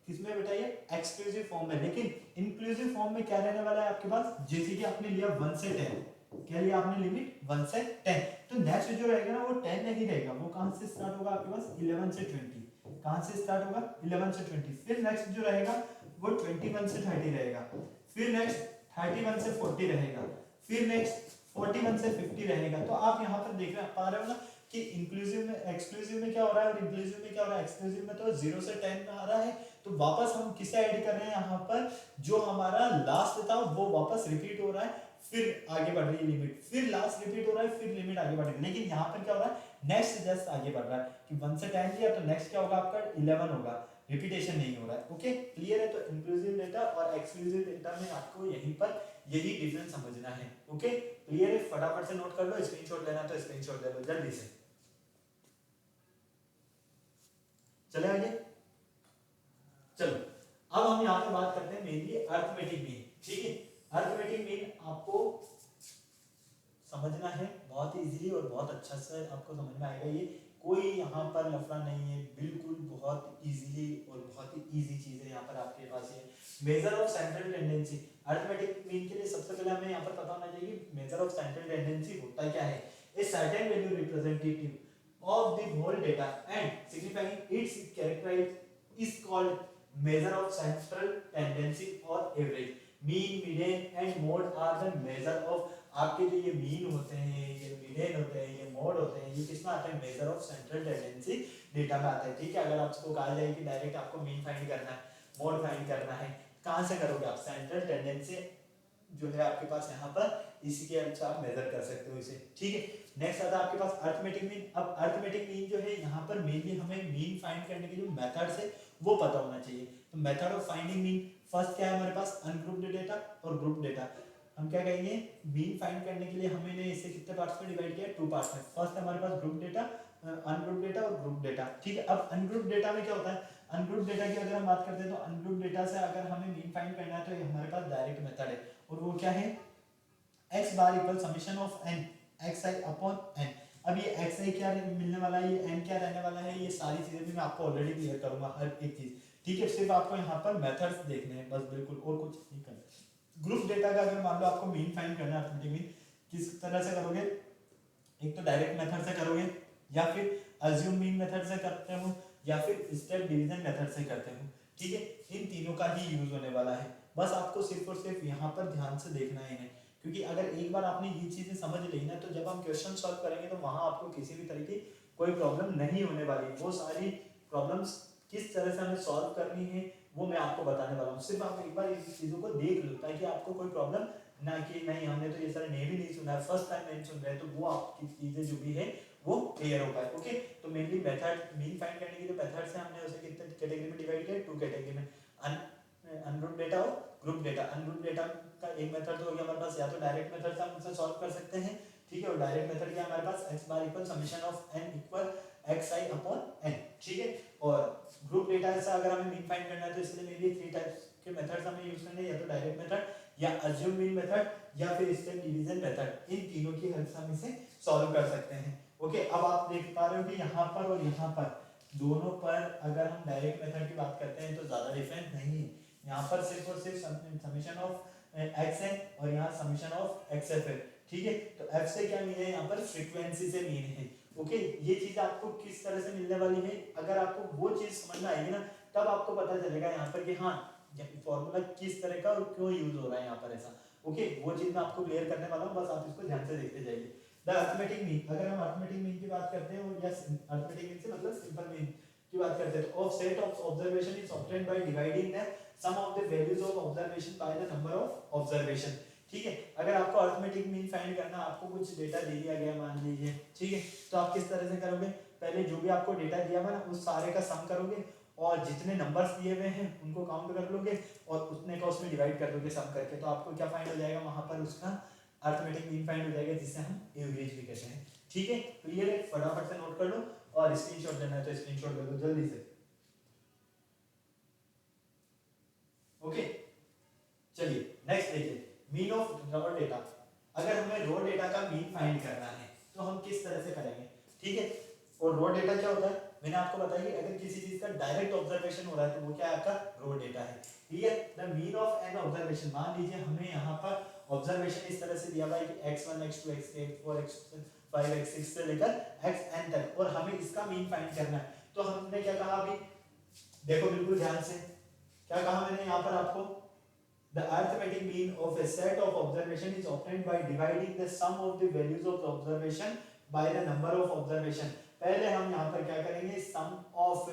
किसमें बेटा ये एक्सक्लूसिव फॉर्म में, लेकिन इंक्लूसिव फॉर्म में क्या रहने वाला है आपके पास, जैसे कि आपने लिया 1 से 10, क्या लिया आपने लिमिट 1 से 10, तो नेक्स्ट जो रहेगा ना वो 10 नहीं रहेगा, वो कहां से स्टार्ट होगा आपके पास 11 से 20, कहां से स्टार्ट होगा 11 से 20, फिर नेक्स्ट जो रहेगा वो 21 से 30 रहेगा, फिर नेक्स्ट 31 से 40 रहेगा, फिर नेक्स्ट 41 से 50 रहेगा। तो आप यहाँ पर देख पा रहे हो ना कि इंक्लूसिव में एक्सक्लूसिव में क्या हो रहा है और इंक्लूसिव में क्या हो रहा है, एक्सक्लूसिव में तो 0 से 10 में आ रहा है, तो वापस हम किसे ऐड कर रहे हैं यहाँ पर, जो हमारा लास्ट था वो वापस रिपीट हो रहा है, फिर आगे बढ़ रही है लिमिट, फिर लास्ट रिपीट हो रहा है, फिर लिमिट आगे बढ़ रही है, लेकिन यहाँ पर क्या हो रहा है नेक्स्ट जस्ट आगे बढ़ रहा है कि 1 से 10 किया तो नेक्स्ट क्या होगा आपका 11 होगा, रिपीटेशन नहीं हो रहा है। ओके क्लियर है, तो इंक्लूसिव डेटा और एक्सक्लूसिव डेटा में आपको यहीं पर यही डिफरेंस समझना है। ओके क्लियर है, फटाफट से नोट कर लो, स्क्रीनशॉट लेना तो स्क्रीनशॉट ले लो जल्दी से। चले आगे, चलो अब हम यहाँ पे बात करते हैं मेनली अर्थमेटिक मीन। ठीक है, अर्थमेटिक मीन आपको समझना है बहुत ही इजीली और बहुत अच्छा से आपको समझ में आएगा, ये कोई यहाँ पर लफड़ा नहीं है, बिल्कुल बहुत इजीली और बहुत ही इजी चीज है यहाँ पर आपके पास। ये measure of central tendency, arithmetic mean के लिए सबसे पहले हमें यहाँ पर पता होना चाहिए कि मेजर ऑफ सेंट्रल टेंडेंसी होता क्या है, a certain value representative of the whole data and signifying its characteristic is called measure of central tendency or average. Mean, median and mode are the measure of, आपके जो ये mean होते हैं, ये median होते हैं, ये मोड होते हैं, ये किसमें आते हैं measure of central tendency data में आता है। ठीक है, अगर आपको कहा जाए कि डायरेक्ट आपको मीन फाइंड करना है, मोड फाइंड करना है, कहाँ से करोगे आप, सेंट्रल टेंडेंसी जो है आपके पास यहाँ पर, इसी के अनुसार आप मेजर कर सकते हो इसे। ठीक है, नेक्स्ट आता है आपके पास अर्थमेटिक मीन। अब अर्थमेटिक मीन जो है यहाँ पर मेनली हमें मीन फाइंड करने के जो मेथड्स है वो पता होना चाहिए। तो method of finding mean, first क्या है हमारे पास अनग्रुप्ड डेटा और ग्रुप डेटा। हम क्या कहेंगे, मीन फाइंड करने के लिए हमने इसे कितने पार्ट्स में डिवाइड किया, 2 पार्ट्स में। फर्स्ट हमारे पास ग्रुप डेटा, अनग्रुप डेटा और ग्रुप डेटा। ठीक है, अब अनग्रुप डेटा में क्या होता है, अनग्रुप डेटा की अगर हम बात करते हैं तो अनग्रुप डेटा से अगर हमें मीन फाइंड करना है तो ये हमारे पास डायरेक्ट मेथड है, और वो क्या है, x bar equal summation of n xi upon n। अब ये xi क्या मिलने वाला है, ये n क्या रहने वाला है, ये सारी चीजें भी मैं आपको ऑलरेडी क्लियर करूंगा हर एक चीज। ठीक है, सिर्फ आपको यहाँ पर मेथड्स देखने हैं बस, बिल्कुल और कुछ नहीं करना। ग्रुप डेटा का अगर मान लो आपको मीन फाइंड करना है, अर्थमेटिक मीन किस तरह से करोगे, एक तो डायरेक्ट मेथड से करोगे, या फिर अज्यूम मीन मेथड से करते हो, या फिर स्टेप डिवीजन मेथड से करते हो। ठीक है, इन तीनों का ही यूज होने वाला है, बस आपको सिर्फ और सिर्फ यहाँ पर ध्यान से देखना है इन्हें, क्योंकि अगर एक बार आपने ये चीजें समझ ली ना तो जब हम क्वेश्चन सॉल्व करेंगे तो वहां आपको किसी भी तरह की कोई प्रॉब्लम नहीं होने वाली। वो सारी प्रॉब्लम्स किस तरह से हमें सॉल्व करनी है वो मैं आपको बताने वाला हूँ, सिर्फ आप एक बार इन चीजों को देख लो ताकि आपको कोई प्रॉब्लम ना कि नहीं हमने तो ये सारे नेम ही नहीं सुना है, फर्स्ट टाइम नहीं सुन रहे, तो वो आपकी चीजें जो भी है वो क्लियर हो पाए। ओके, तो मेनली मेथड मीन फाइंड करने के जो मेथड्स हैं हमने उसे कितने कैटेगरी में डिवाइड किया, 2 कैटेगरी में, अनग्रुप डेटा और ग्रुप डेटा। अनग्रुप डेटा का एक मेथड तो हो गया हमारे पास, या तो डायरेक्ट मेथड से हम उसे सॉल्व कर सकते हैं। ठीक है, और डायरेक्ट मेथड क्या हमारे पास, x bar equal summation of n equal xi upon n। ठीक है, और ग्रुप डेटा से अगर हमें मीन फाइंड करना है तो इसलिए मेनली 3 टाइप्स के मेथड्स हमें यूज करने हैं, या तो डायरेक्ट मेथड, या अज्यूम मीन मेथड, या फिर स्टेप डिवीजन मेथड। इन तीनों की हेल्प से हम इसे सॉल्व कर सकते हैं। ओके, अब आप देख पा रहे हो कि यहाँ पर और यहाँ पर दोनों पर अगर हम डायरेक्ट मेथड की बात करते हैं तो ज्यादा डिफरेंस नहीं है, यहाँ पर सिर्फ और सिर्फ समेशन ऑफ xn और यहाँ समेशन ऑफ xf है। ठीक है, तो f से क्या मीन है, यहाँ पर फ्रीक्वेंसी से मीन है। ओके, ये चीज आपको किस तरह से मिलने वाली है, अगर आपको वो चीज समझ में आएगी ना तब आपको पता चलेगा यहाँ पर कि हाँ फॉर्मूला किस तरह का और क्यों यूज हो रहा है यहाँ पर ऐसा। ओके, वो चीज मैं आपको क्लियर करने वाला हूँ, बस आप इसको ध्यान से देखते जाइए। द अर्थमेटिक मीन, अगर हम अर्थमेटिक मीन की बात करते हैं, या अर्थमेटिक मीन से मतलब सिंपल मीन की बात करते हैं, तो of set of observation is obtained by dividing the sum of the values of observation by the number of observation. ठीक है, अगर आपको अर्थमेटिक मीन फाइंड करना, आपको कुछ डेटा दे दिया गया मान लीजिए, ठीक है, तो आप किस तरह से करोगे, पहले जो भी आपको डेटा दिया हुआ ना उस सारे का सम करोगे और जितने नंबर्स दिए हुए हैं उनको काउंट कर लोगे और उतने का उसमें डिवाइड कर दोगे सम करके, तो आपको क्या फाइंड हो जाएगा, वहां पर उसका अर्थमेटिक मीन फाइंड हो जाएगा, जिसे हम एवरेज भी कहते हैं। ठीक है, क्लियर है, फटाफट से नोट कर लो और स्क्रीनशॉट लेना है तो स्क्रीनशॉट ले लो जल्दी से। ओके, चलिए नेक्स्ट देखिए, मीन ऑफ रॉ डेटा। अगर हमें रॉ डेटा का मीन फाइंड करना है तो हम किस तरह से करेंगे। ठीक है, और रॉ डेटा क्या होता है, मैंने आपको बताया कि अगर किसी चीज का डायरेक्ट ऑब्जर्वेशन हो रहा है तो वो क्या है, आपका रो डेटा है। ठीक है, the mean of n observation, मान लीजिए हमें यहाँ पर ऑब्जर्वेशन इस तरह से दिया हुआ है कि x1 x2 x3 x4 x5 x6 से लेकर xn तक, और हमें इसका मीन फाइंड करना है। तो हमने क्या कहा अभी, देखो बिल्कुल ध्यान से, क्या कहा मैंने यहाँ पर आपको, the arithmetic mean of a set of observation is obtained by dividing the sum of the values of the observation by the number of observation। पहले हम यहाँ पर क्या करेंगे, सम ऑफ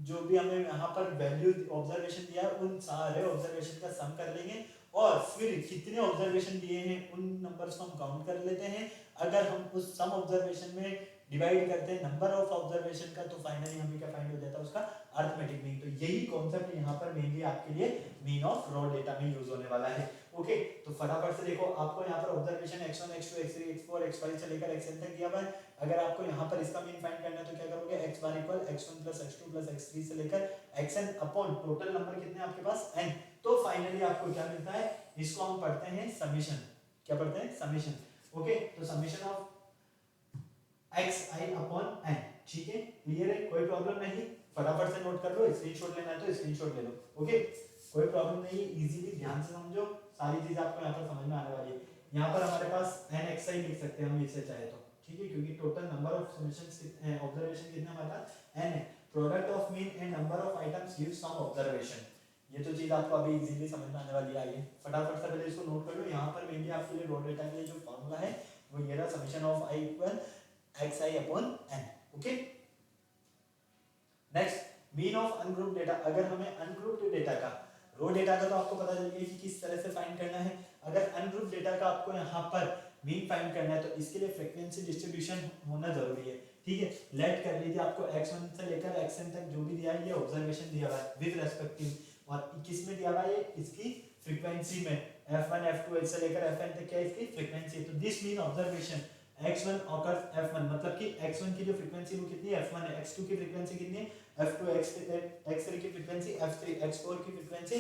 जो भी हमें यहाँ पर वैल्यू ऑब्जर्वेशन दिया है उन सारे ऑब्जर्वेशन का सम कर लेंगे, और फिर कितने ऑब्जर्वेशन दिए हैं उन नंबर्स को हम काउंट कर लेते हैं। अगर हम उस सम ऑब्जर्वेशन में डिवाइड करते हैं नंबर ऑफ ऑब्जर्वेशन का, तो फाइनली हमें क्या फाइंड हो जाता है, उसका अरिथमेटिक मीन। तो यही कॉन्सेप्ट यहाँ पर मेनली आपके लिए मीन ऑफ रॉ डेटा में यूज होने वाला है। ओके, तो फटाफट से देखो, आपको यहाँ पर observation x1 x2 x3 x4 x5 से लेकर xn तक दिया हुआ है। अगर आपको यहाँ पर इसका मीन फाइंड करना है तो क्या करोगे, x bar equal x1 plus x2 plus x3 से लेकर xn अपॉन टोटल नंबर कितने हैं आपके पास, n। तो फाइनली आपको क्या मिलता है, इसको हम पढ़ते हैं समेशन। क्या पढ़ते हैं, समेशन। ओके, तो summation of xi upon n। ठीक है, क्लियर है, कोई प्रॉब्लम नहीं, फटाफट से नोट कर लो, स्क्रीनशॉट लेना है तो स्क्रीनशॉट ले लो। ओके, कोई प्रॉब्लम नहीं, इजीली ध्यान से समझो, सारी चीज आपको यहाँ पर समझ में आने वाली है। यहाँ पर हमारे पास nxi लिख सकते हैं हम इसे चाहे तो, ठीक है, क्योंकि total number of summations observation कितना हमारा n है। Product of mean and number of items gives sum observation. ये तो चीज आपको अभी इजीली समझ में आने वाली है। फटाफट से पहले इसको नोट कर लो। यहाँ पर मेनली आपके लिए रॉ डेटा के लिए जो फॉर्मूला है वो ये रहा, summation of i equal xi upon n। Okay, next, mean of ungrouped data. अगर हमें अनग्रुप्ड डेटा का, रो डेटा का तो आपको पता चल गया कि किस तरह से फाइंड करना है। अगर अनग्रुप्ड डेटा का आपको यहाँ पर मीन फाइंड करना है तो इसके लिए फ्रीक्वेंसी डिस्ट्रीब्यूशन होना जरूरी है। ठीक है, लेट कर लीजिए आपको x1 से लेकर xn तक जो भी दिया है ये ऑब्जर्वेशन दिया हुआ है विद रेस्पेक्टिव, और किस में दिया हुआ है, इसकी फ्रीक्वेंसी में, f1 f2 से लेकर fn तक क्या इसकी फ्रीक्वेंसी। तो this mean observation x1 occurs f1, मतलब कि x1 की जो फ्रीक्वेंसी वो कितनी है, f1 है, x2 की फ्रीक्वेंसी कितनी है, f2, x3 की फ्रीक्वेंसी f3, x4 की फ्रीक्वेंसी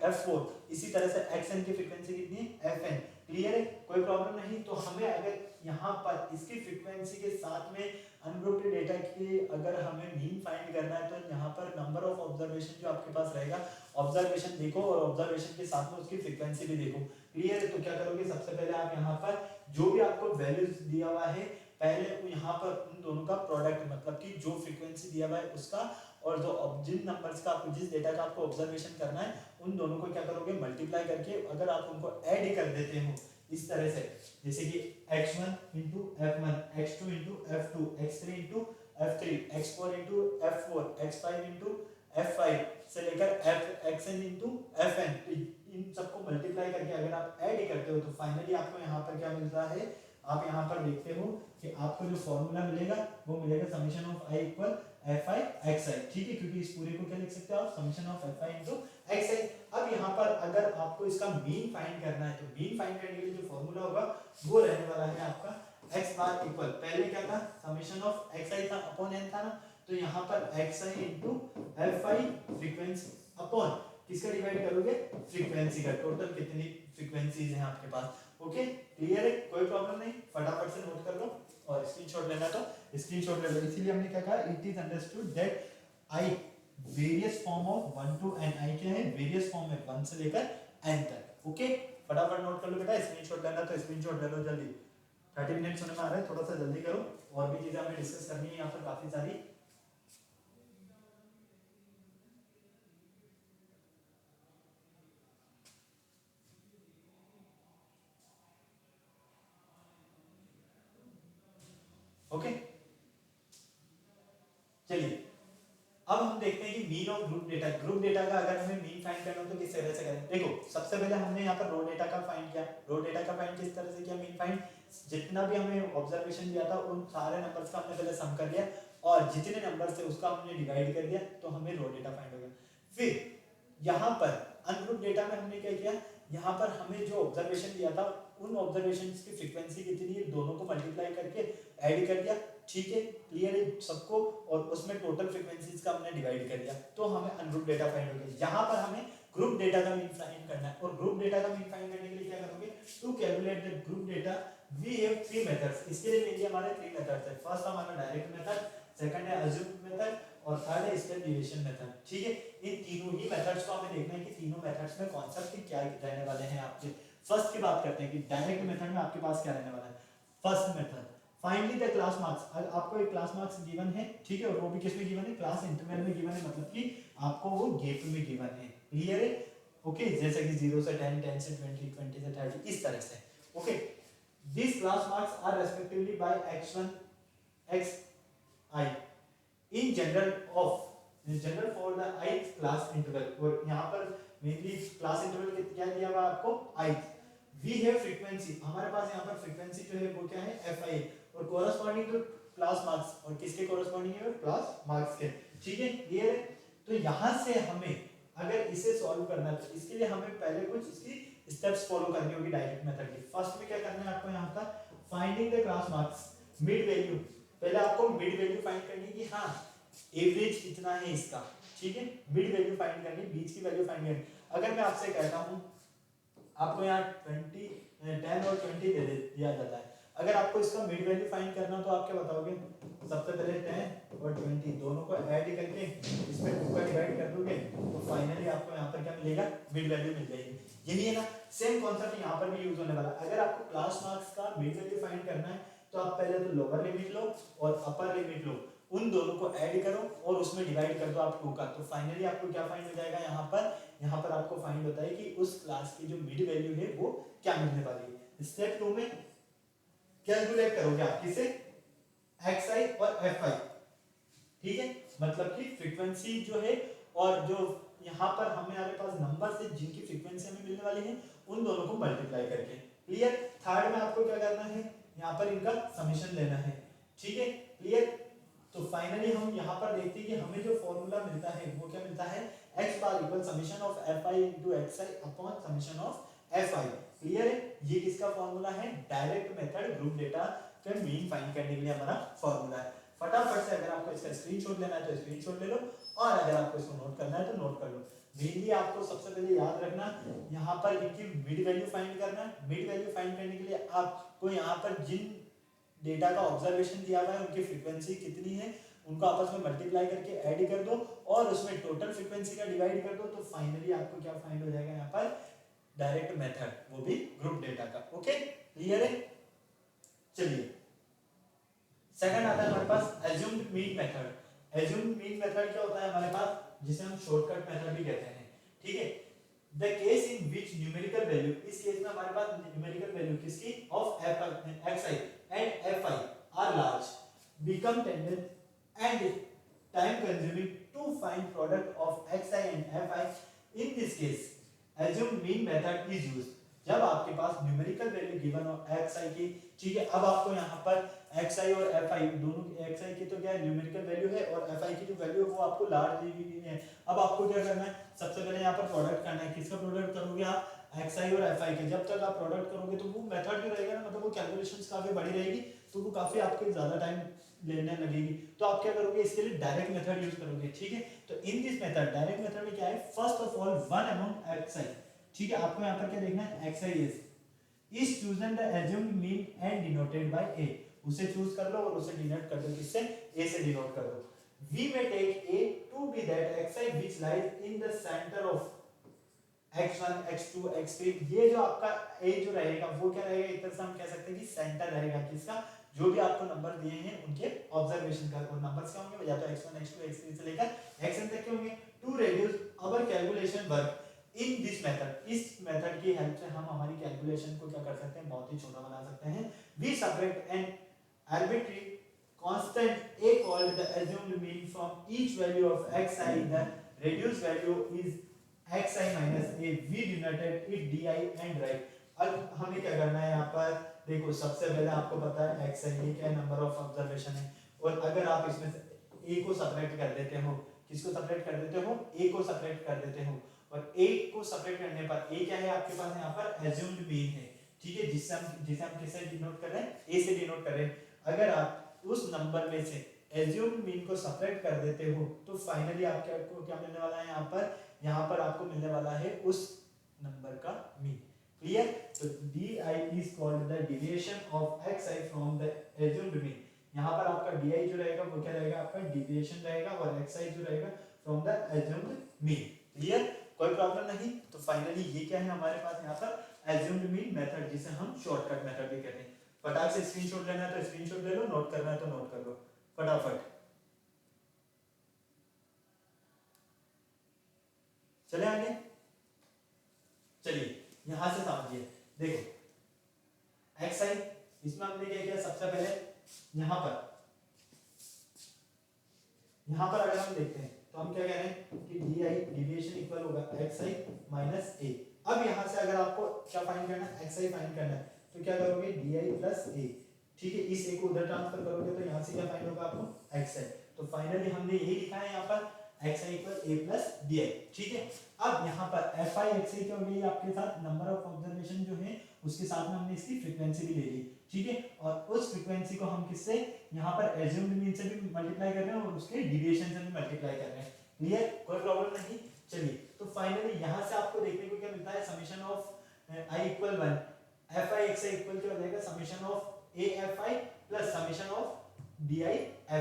f4, इसी तरह से xn की फ्रीक्वेंसी कितनी है, fn। क्लियर है, कोई प्रॉब्लम नहीं। तो हमें अगर यहाँ पर इसकी फ्रीक्वेंसी के साथ में अनग्रुप्ड डेटा की अगर हमें मीन फाइंड करना है तो यहाँ पर नंबर ऑफ ऑब्जर्वेशन जो आपके पास रहेगा, ऑब्जर्वेशन देखो और ऑब्जर्वेशन के साथ में उसकी फ्रीक्वेंसी भी देखो। क्लियर है, तो क्या करोगे, सबसे पहले आप यहाँ पर जो भी आपको वैल्यूज दिया हुआ है, पहले यहाँ पर उन दोनों का प्रोडक्ट, मतलब कि जो फ्रीक्वेंसी दिया हुआ है उसका और जो जिन नंबर्स का आपको, जिस डेटा का आपको ऑब्जर्वेशन करना है, उन दोनों को क्या करोगे, मल्टीप्लाई करके अगर आप उनको ऐड कर देते हो इस तरह से, जैसे कि x1 into f1, x2 into f2, x3 into f3, x4 into f4, x5 into f5 से लेकर xn इंटू fn, तो इन सबको मल्टीप्लाई करके अगर आप ऐड करते हो तो फाइनली आपको यहाँ पर क्या मिलता है, आप यहाँ पर देखते हो कि आपको जो फॉर्मूला मिलेगा वो मिलेगा summation of i equal fi xi। ठीक है, क्योंकि इस पूरे को क्या लिख सकते हो आप, summation of fi into xi। अब यहाँ पर अगर आपको इसका मीन फाइंड करना है तो मीन फाइंड करने के लिए जो फॉर्मूला होगा वो रहने वाला है आपका x बार इक्वल, पहले क्या था, समेशन ऑफ xi था अपॉन n था ना, तो यहाँ पर xi into fi frequency upon किसका डिवाइड करोगे, फ्रीक्वेंसी का, टोटल कितनी फ्रीक्वेंसीज हैं आपके पास। ओके, क्लियर है, कोई प्रॉब्लम नहीं, फटाफट से नोट कर लो और स्क्रीनशॉट लेना तो स्क्रीनशॉट ले लो। इसीलिए हमने क्या कहा, it is understood that i various form of 1 to n, i क्या है, वेरियस फॉर्म है 1 से लेकर n तक। ओके, फटाफट नोट कर लो बेटा, स्क्रीनशॉट लेना तो स्क्रीनशॉट ले लो जल्दी, 30 मिनट्स होने में आ रहे हैं, थोड़ा सा जल्दी करो, और भी चीजें हमें डिस्कस करनी है यहाँ पर काफी सारी। ओके, चलिए अब हम देखते हैं कि mean of group data. Group data का अगर हमें मीन फाइंड करना हो तो किस तरह से करें। देखो, सबसे पहले हमने यहाँ पर रो डेटा का फाइंड किया, रो डेटा का फाइंड किस तरह से किया, मीन फाइंड, जितना भी हमें ऑब्जर्वेशन दिया था उन सारे नंबर्स का हमने पहले सम कर लिया, और जितने नंबर थे उसका हमने डिवाइड कर दिया, तो हमें रो डेटा फाइंड हो गया। फिर यहाँ पर अनग्रुप डेटा में हमने क्या किया, यहाँ पर हमें जो ऑब्जर्वेशन दिया था उन ऑब्जर्वेशंस की फ्रीक्वेंसी कितनी है, दोनों को मल्टीप्लाई करके ऐड कर दिया। ठीक है, क्लियर है सबको, और उसमें टोटल फ्रीक्वेंसीज का हमने डिवाइड कर दिया, तो हमें अनग्रुप डेटा फाइंड हो गया। यहाँ पर हमें ग्रुप डेटा का मीन फाइंड करना है, और ग्रुप डेटा का मीन फाइंड करने के लिए क्या करोगे, to calculate the group data we have 3 methods. इसके लिए मेनली हमारे 3 मेथड्स है। फर्स्ट हमारा डायरेक्ट मेथड, सेकंड है अज्यूम्ड मेथड और थर्ड है स्टेप डिविएशन मेथड। ठीक है, इन तीनों ही मेथड्स को हमें देखना है कि तीनों मेथड्स में कॉन्सेप्ट क्या रहने वाले हैं आपके। फर्स्ट की बात करते हैं कि डायरेक्ट मेथड में आपके पास क्या रहने वाला है। First method, finally the class marks. आपको एक क्लास मार्क्स गिवन है, ठीक है, और वो भी किस में गिवन है, क्लास इंटरवल में गिवन है, मतलब कि आपको वो गैप में गिवन है। क्लियर है, ओके, जैसे कि 0 से 10, 10 से 20, 20 से 30, इस तरह से। Okay, these class marks are respectively by x1 xi in general for the ith class interval। और यहाँ पर मेनली क्लास इंटरवल क्या दिया हुआ आपको, ith। वी हैव फ्रीक्वेंसी, हमारे पास यहाँ पर फ्रीक्वेंसी जो है वो क्या है, fi, और कोरस्पॉन्डिंग टू क्लास मार्क्स, और किसके कोरस्पॉन्डिंग है, क्लास मार्क्स के। ठीक है, क्लियर है। तो यहाँ से हमें अगर इसे सॉल्व करना है तो इसके लिए हमें पहले कुछ इसकी स्टेप्स फॉलो करनी होगी डायरेक्ट मेथड की। फर्स्ट में क्या करना है आपको, यहाँ पर finding the class marks mid value. पहले आपको मिड वैल्यू फाइंड करनी है कि हाँ एवरेज कितना है इसका। ठीक है, मिड वैल्यू फाइंड करनी, बीच की वैल्यू फाइंड करनी। अगर मैं आपसे कहता हूँ आपको यहाँ 10 और 20 दिया जाता है, अगर आपको इसका मिड वैल्यू फाइंड करना तो आप क्या बताओगे, सबसे पहले 10 और 20 दोनों को ऐड करके इसमें 2 का डिवाइड कर दोगे तो फाइनली आपको यहाँ पर क्या मिलेगा, मिड वैल्यू मिल जाएगी। यही है ना, सेम कॉन्सेप्ट यहाँ पर भी यूज होने वाला। अगर आपको क्लास मार्क्स का मिड वैल्यू फाइंड करना है तो आप पहले तो लोअर लिमिट लो और अपर लिमिट लो, उन दोनों को ऐड करो और उसमें डिवाइड कर दो आप 2 का, तो फाइनली आपको क्या फाइंड हो जाएगा, यहाँ पर आपको फाइंड होता है कि उस क्लास की जो मिड वैल्यू है वो क्या मिलने वाली है। स्टेप 2 में कैलकुलेट करोगे आप किसे, xi और fi। ठीक है, मतलब कि फ्रीक्वेंसी जो है और जो यहाँ पर हमारे पास नंबर से जिनकी फ्रीक्वेंसी हमें मिलने वाली है उन दोनों को मल्टीप्लाई करके। क्लियर। थर्ड में आपको क्या करना है, यहाँ पर इनका समेशन लेना है। ठीक है, क्लियर। तो फाइनली हम यहाँ पर देखते हैं कि हमें जो फॉर्मूला मिलता है वो क्या मिलता है, x bar equal summation of fi into xi upon summation of fi। Clear है, ये किसका फॉर्मूला है, डायरेक्ट मेथड ग्रुप डेटा का मीन फाइंड करने के लिए हमारा फॉर्मूला है। फटाफट से अगर आपको इसका स्क्रीनशॉट लेना है तो स्क्रीनशॉट ले लो, और अगर आपको इसको नोट करना है तो नोट कर लो। मेनली आपको सबसे पहले याद रखना, यहाँ पर इनकी मिड वैल्यू फाइंड करना है। मिड वैल्यू फाइंड करने के लिए आपको यहाँ पर जिन डेटा का ऑब्जर्वेशन दिया हुआ है उनकी फ्रीक्वेंसी कितनी है उनको आपस में मल्टीप्लाई करके ऐड कर दो और उसमें टोटल फ्रीक्वेंसी का डिवाइड कर दो, तो फाइनली आपको क्या फाइंड हो जाएगा, यहाँ पर डायरेक्ट मेथड, वो भी ग्रुप डेटा का। ओके, क्लियर है। चलिए सेकंड आता है हमारे पास assumed mean method. Assumed mean method क्या होता है हमारे पास, जिसे हम शॉर्टकट मेथड भी कहते हैं। ठीक है, the case in which numerical value, इस केस में हमारे पास न्यूमेरिकल वैल्यू किसकी, of xi and fi are large, become tended and time consuming to find product of xi and fi। in this case assume mean method is used। जब आपके पास numerical value given हो xi की, ठीक है, अब आपको यहाँ पर xi और fi दोनों, xi की तो क्या है न्यूमेरिकल वैल्यू है और fi की जो वैल्यू है वो आपको लार्ज दी हुई है। अब आपको क्या करना है, सबसे पहले यहाँ पर प्रोडक्ट करना है। किसका प्रोडक्ट करोगे आप, xi और fi के। जब तक आप प्रोडक्ट करोगे तो वो मेथड जो रहेगा ना, मतलब वो कैलकुलेशंस काफी बड़ी रहेगी, तो वो काफी आपके ज्यादा टाइम लेने लगेगी। तो आप क्या करोगे, इसके लिए डायरेक्ट मेथड यूज करोगे। ठीक है, तो इन दिस मेथड, डायरेक्ट मेथड में क्या है, first of all one among xi। ठीक है, आपको यहाँ पर क्या देखना है, xi is chosen the assumed mean and denoted by a। उसे चूज कर लो और उसे डिनोट कर दो, किससे, a से डिनोट कर दो। we may take a to be that xi which lies in the center of x1 x2 x3। ये जो आपका a जो रहेगा वो क्या रहेगा, एक तरह से हम कह सकते हैं कि सेंटर रहेगा किसका, जो भी आपको नंबर दिए हैं उनके ऑब्जर्वेशन का। और नंबर्स क्या होंगे, या तो x1 x2 x3 से लेकर xn तक के होंगे। To reduce our calculation work in this method, इस मेथड की हेल्प से हम हमारी कैलकुलेशन को क्या कर सकते हैं, बहुत ही छोटा बना सकते हैं। We subtract an arbitrary constant a called the assumed mean from each value of xi। the reduced value is xi minus a। we denoted it di and right। अब हमें क्या करना है, यहाँ पर देखो सबसे पहले आपको पता है xi ये क्या नंबर ऑफ ऑब्जर्वेशन है, और अगर आप इसमें से a को सबट्रैक्ट कर देते हो, किसको सबट्रैक्ट कर देते हो, a को सबट्रैक्ट कर देते हो, और a को सबट्रैक्ट करने पर a क्या है आपके पास, यहाँ पर एज्यूम्ड मीन है। ठीक है, जिसे हम किससे डिनोट कर रहे हैं, a से डिनोट कर रहे हैं। अगर आप उस नंबर में से एज्यूम्ड मीन को सबट्रैक्ट कर देते हो तो फाइनली आपको क्या मिलने वाला है, यहाँ पर आपको मिलने वाला है उस नंबर का मीन। क्लियर। तो di is called the deviation of xi from the assumed mean। यहाँ पर आपका di जो रहेगा वो क्या रहेगा, आपका डिविएशन रहेगा, और xi जो रहेगा from the assumed mean. Clear, कोई प्रॉब्लम नहीं। तो फाइनली ये क्या है हमारे पास यहाँ पर एज्यूम्ड मीन मेथड, जिसे हम शॉर्टकट मेथड भी कहते हैं। फटाक से स्क्रीनशॉट लेना है तो स्क्रीनशॉट ले लो, नोट करना है तो नोट कर लो फटाफट। चले आगे, चलिए यहां से समझिए। देखो xi, इसमें हमने क्या किया, सबसे पहले यहां पर अगर हम देखते हैं तो हम क्या कह रहे हैं कि di डिविएशन इक्वल होगा xi माइनस a। अब यहां से अगर आपको क्या फाइंड करना है, xi फाइंड करना है, तो क्या करोगे di प्लस a, ठीक है, इस a को उधर ट्रांसफर करोगे तो यहां से क्या फाइंड होगा आपको xi। तो फाइनली हमने यही लिखा है यहाँ पर xi equal a plus di, ठीक है। अब यहाँ पर fi xi क्या हो गई आपके साथ, नंबर ऑफ ऑब्जर्वेशन जो है उसके साथ में हमने इसकी फ्रीक्वेंसी भी ले ली, ठीक है, और उस फ्रीक्वेंसी को हम किससे, यहाँ पर एज्यूम्ड मीन से भी मल्टीप्लाई कर रहे हैं और उसके डिविएशन से भी मल्टीप्लाई कर रहे हैं। क्लियर, कोई प्रॉब्लम नहीं। चलिए तो फाइनली यहाँ से आपको देखने को क्या मिलता है, summation of i equal 1 fi xi equal क्या हो जाएगा, summation of a fi plus summation of di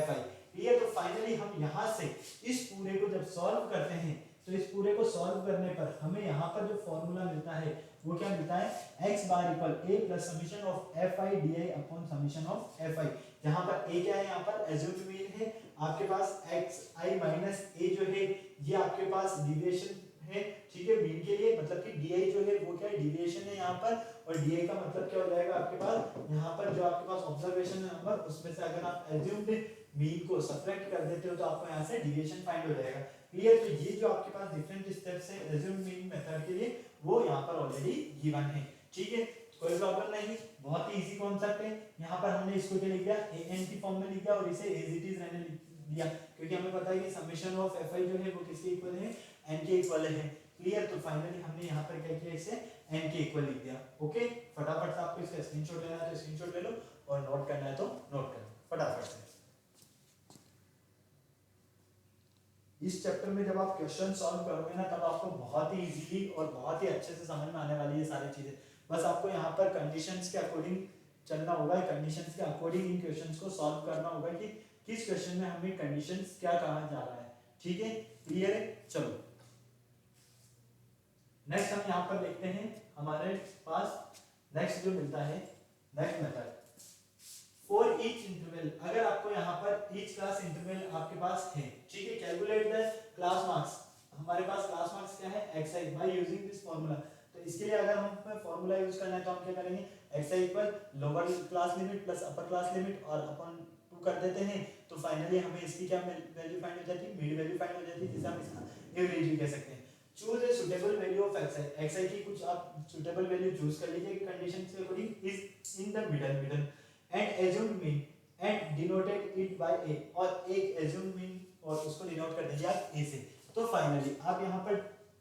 fi। Clear, तो फाइनली हम यहाँ से इस पूरे को जब सॉल्व करते हैं तो इस पूरे को सॉल्व करने पर हमें यहाँ पर जो फॉर्मूला मिलता है वो क्या मिलता है, x bar equal a plus summation of fi di upon summation of fi। जहाँ पर a क्या है, यहाँ पर एज्यूम्ड मीन है आपके पास, xi माइनस a जो है ये आपके पास डिविएशन है, ठीक है, मीन के लिए, मतलब कि di जो है वो क्या है, डिविएशन है यहाँ पर, और di का मतलब क्या हो जाएगा आपके पास, यहाँ पर जो आपके पास ऑब्जर्वेशन है नंबर, उसमें से अगर आप एज्यूम्ड मीन को सब्ट्रैक्ट कर देते हो तो आपको यहाँ से डिविएशन फाइंड हो जाएगा। क्लियर, तो ये जो आपके पास डिफरेंट स्टेप्स है एज्यूम्ड मीन मेथड के लिए वो यहाँ पर ऑलरेडी गिवन है, ठीक है, कोई प्रॉब्लम नहीं, बहुत ही इजी कॉन्सेप्ट है। यहाँ पर हमने इसको क्या लिख दिया, an की फॉर्म में लिख दिया और इसे एज इट इज रहने दिया, क्योंकि हमें पता है कि समेशन ऑफ fi जो है वो किसके इक्वल है, n के इक्वल है। क्लियर, तो फाइनली हमने यहाँ पर क्या किया, इसे n के इक्वल लिख दिया। ओके, फटाफट से आपको इसका स्क्रीनशॉट लेना है तो स्क्रीनशॉट ले लो, और नोट करना है तो नोट कर लो फटाफट से। इस चैप्टर में जब आप क्वेश्चन सॉल्व करोगे ना तब आपको बहुत ही इजीली और बहुत ही अच्छे से समझ में आने वाली है सारी चीजें। बस आपको यहाँ पर कंडीशंस के अकॉर्डिंग चलना होगा, कंडीशंस के अकॉर्डिंग इन क्वेश्चंस को सॉल्व करना होगा कि किस क्वेश्चन में हमें कंडीशंस क्या कहा जा रहा है, ठीक है, क्लियर है। चलो नेक्स्ट हम यहाँ पर देखते हैं, हमारे पास नेक्स्ट जो मिलता है, next method for each interval. अगर आपको यहाँ पर ईच क्लास इंटरवल आपके पास है, ठीक है, कैलकुलेट द क्लास मार्क्स। हमारे पास क्लास मार्क्स क्या है, xi by using this formula. तो इसके लिए अगर हम फार्मूला यूज करना है तो हम क्या करेंगे, xi equal lower class limit plus upper class limit और अपॉन 2 कर देते हैं, तो फाइनली हमें इसकी क्या वैल्यू फाइंड हो जाती है, मिड वैल्यू फाइंड हो जाती है, जिसे हम इसका एवरेज भी कह सकते हैं। Choose a suitable value of xi की कुछ आप सुटेबल वैल्यू चूज कर लीजिए कंडीशन के according is in the middle and assumed mean and denoted it by a, और एक assumed mean और उसको डिनोट कर दीजिए आप a से। तो फाइनली आप यहाँ पर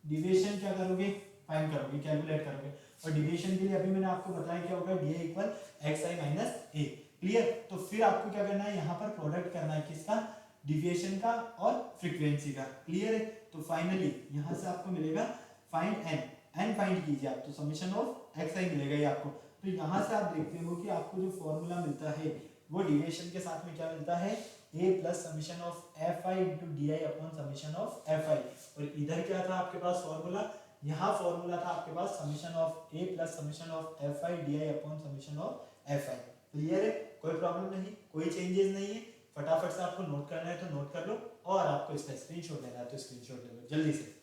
डिविएशन क्या करोगे, फाइंड करोगे, कैलकुलेट करोगे, और डिविएशन के लिए अभी मैंने आपको बताया क्या होगा, di equal xi minus a। Clear, तो फिर आपको क्या करना है, यहाँ पर प्रोडक्ट करना है किसका, डिविएशन का और फ्रीक्वेंसी का। क्लियर है, तो फाइनली यहाँ से आपको मिलेगा फाइंड n फाइंड कीजिए आप, तो समेशन ऑफ xi मिलेगा ये आपको। तो यहाँ से आप देखते हो कि आपको जो फॉर्मूला मिलता है वो डिविएशन के साथ में क्या मिलता है, a plus summation of fi into D i upon summation of fi। और इधर क्या था आपके पास फॉर्मूला, यहाँ फॉर्मूला था आपके पास summation of a plus summation of fi d i upon summation of fi। Clear है, कोई प्रॉब्लम नहीं, कोई चेंजेस नहीं है। फटाफट से आपको नोट करना है तो नोट कर लो, और आपको इसका स्क्रीनशॉट लेना है तो स्क्रीनशॉट ले लो जल्दी से।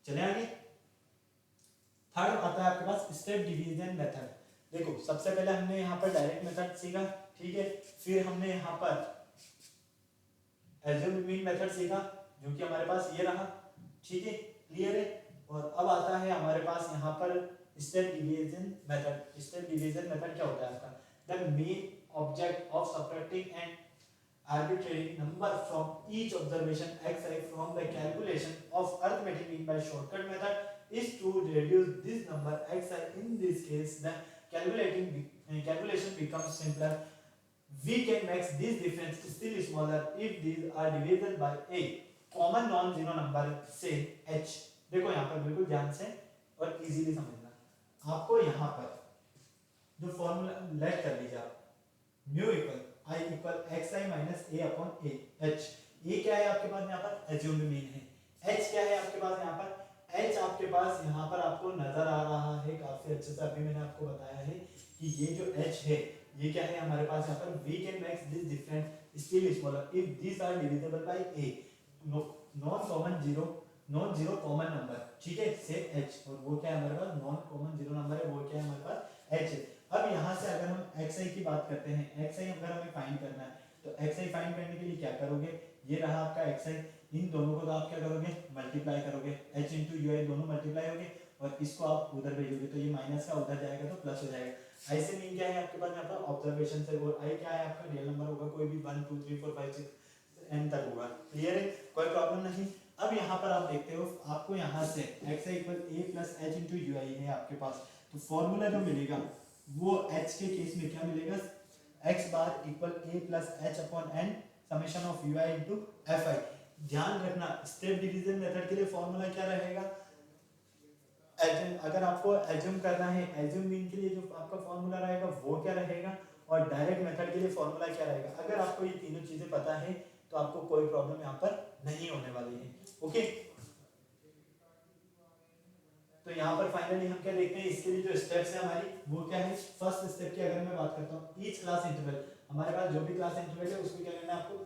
चले आगे, थर्ड आता है आपके पास स्टेप डिवीजन मेथड। देखो सबसे पहले हमने यहाँ पर डायरेक्ट मेथड सीखा, ठीक है, फिर हमने यहाँ पर एज्यूम्ड मीन मेथड सीखा जो कि हमारे पास ये रहा, ठीक है, क्लियर है। और अब आता है हमारे पास यहाँ पर step division method. Step division method क्या होता है आपका, the main object of subtracting and arbitrary number from each observation xi from the calculation of arithmetic mean by shortcut method is to reduce this number xi. In this case the calculation becomes simpler. We can make this difference still smaller if these are divisible by a common non-zero number say h। देखो यहाँ पर बिल्कुल ध्यान से और easily समझना। आपको यहाँ पर जो फॉर्मूला लेट कर लीजिए आप, mu equal i equal x i minus a upon a h. A क्या है आपके पास यहाँ पर एज्यूम्ड मीन है। एच क्या है आपके पास यहाँ पर, एच आपके पास यहाँ पर आपको नजर आ रहा है काफी अच्छे से, अभी मैंने आपको बताया है कि ये जो एच है ये क्या है हमारे पास यहाँ पर, we can make this different still smaller if this are divisible by a, non common zero, non zero common number, ठीक है, से एच, और वो क्या है हमारे पास नॉन कॉमन जीरो नंबर है, वो क्या है हमारे पास एच है। अब यहाँ से अगर हम एक्स आई की बात करते हैं, एक्स आई अगर हमें फाइंड करना है तो एक्स आई फाइंड करने के लिए क्या करोगे, ये रहा आपका एक्स आई, इन दोनों को तो आप क्या करोगे मल्टीप्लाई करोगे, h इंटू यू आई दोनों मल्टीप्लाई होंगे और इसको आप उधर भेजोगे तो ये माइनस का उधर जाएगा तो प्लस हो जाएगा। आई से मीन क्या है आपके पास यहाँ पर ऑब्जर्वेशन से, और आई क्या है आपका रियल नंबर होगा, कोई भी 1 2 3 4 5 6 n तक होगा, क्लियर है, कोई प्रॉब्लम नहीं। अब यहाँ पर आप देखते हो आपको यहाँ से x equal a plus h into u i है आपके पास, तो फॉर्मूला जो मिलेगा वो h के केस में क्या मिलेगा, x bar equal a plus H upon n summation of you I into F I. ध्यान रखना स्टेप डिवीजन मेथड के लिए फॉर्मूला क्या रहेगा, अगर आपको एज्यूम करना है, एज्यूम मीन के लिए जो आपका फॉर्मूला रहेगा वो क्या रहेगा, और डायरेक्ट मेथड के लिए फॉर्मूला क्या रहेगा। अगर आपको ये तीनों चीजें पता है तो आपको कोई प्रॉब्लम यहाँ पर नहीं होने वाली है, ओके। तो यहाँ पर फाइनली हम क्या देखते हैं, इसके लिए जो स्टेप्स है हमारी वो क्या है, फर्स्ट स्टेप की अगर मैं बात करता हूँ, ईच क्लास इंटरवल, हमारे पास जो भी क्लास इंटरवल है उसको क्या करना है, आपको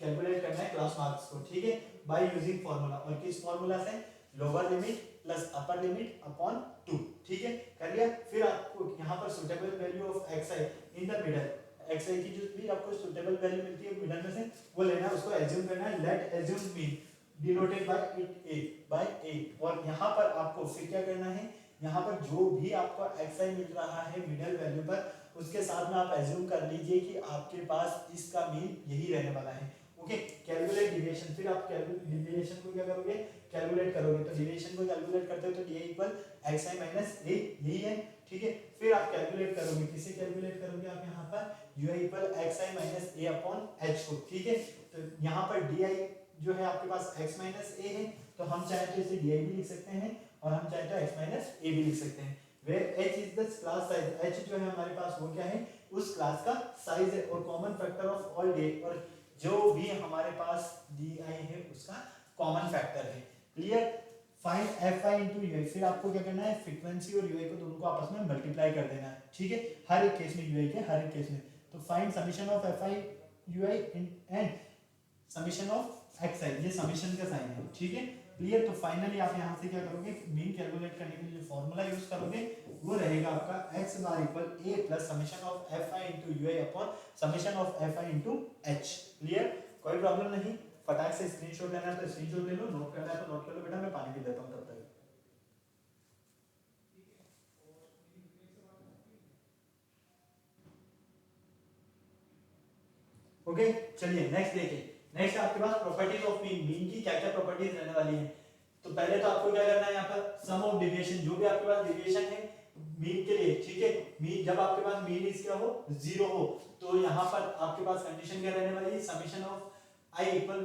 कैलकुलेट करना है क्लास मार्क्स को, ठीक है, बाय यूजिंग फॉर्मूला, और किस फॉर्मूला से, lower limit plus upper limit upon 2, ठीक है, कर लिया। फिर आपको यहाँ पर suitable value of x i in the middle, x i की जो भी आपको सुटेबल वैल्यू मिलती है मिडल में से वो लेना है, उसको एज्यूम करना है, let assume mean denoted by it a, by a, और यहाँ पर आपको फिर क्या करना है, यहाँ पर जो भी आपको एक्स आई मिल रहा है मिडल वैल्यू पर, उसके साथ में आप एज्यूम कर लीजिए कि आपके पास इसका मीन यही रहने वाला है, ओके। कैलकुलेट डिविएशन, फिर आप डिविएशन को क्या करोगे, कैलकुलेट करोगे, तो डिविएशन को कैलकुलेट करते हो तो D equal x i minus ए, यही है, ठीक है। फिर आप कैलकुलेट करोगे, किसे कैलकुलेट करोगे आप यहाँ पर, you I equal x i minus a upon H को, ठीक है। तो यहाँ पर डी आई जो है आपके पास x माइनस ए है, तो हम चाहे तो इसे डी आई भी लिख सकते हैं और हम चाहे तो x माइनस ए भी लिख सकते हैं, where h is the class size, h जो है हमारे पास वो क्या है, उस क्लास का साइज है, और common factor of all day, और जो भी हमारे पास डी आई है उसका कॉमन फैक्टर है, clear. Find f i into u i, फिर आपको क्या करना है, फ्रीक्वेंसी और यू आई को दोनों को आपस में मल्टीप्लाई कर देना है, ठीक है, हर एक केस में, यू आई के हर एक केस में। तो find summation of f i u i and summation of x i, ये समीशन का साइन है, ठीक है, क्लियर। तो फाइनली आप यहाँ से क्या करोगे, मीन कैलकुलेट करने के लिए जो फॉर्मूला यूज करोगे वो रहेगा आपका x bar equal a plus summation of f i into u I upon summation of f i into H, clear, कोई प्रॉब्लम नहीं। फटाक से स्क्रीनशॉट लेना है तो स्क्रीनशॉट ले लो, नोट करना है तो नोट कर लो, बेटा मैं पानी पी लेता हूँ तब तक। ओके, चलिए नेक्स्ट देखिए। नेक्स्ट आपके पास प्रॉपर्टीज ऑफ मीन, मीन की क्या क्या प्रॉपर्टीज रहने वाली हैं। तो पहले तो आपको क्या करना है, यहाँ पर सम ऑफ डेविएशन, जो भी आपके पास डेविएशन है मीन के लिए, ठीक है, मीन जब आपके पास मीन इसका हो 0 हो तो यहाँ पर आपके पास कंडीशन क्या रहने वाली है, summation of i equal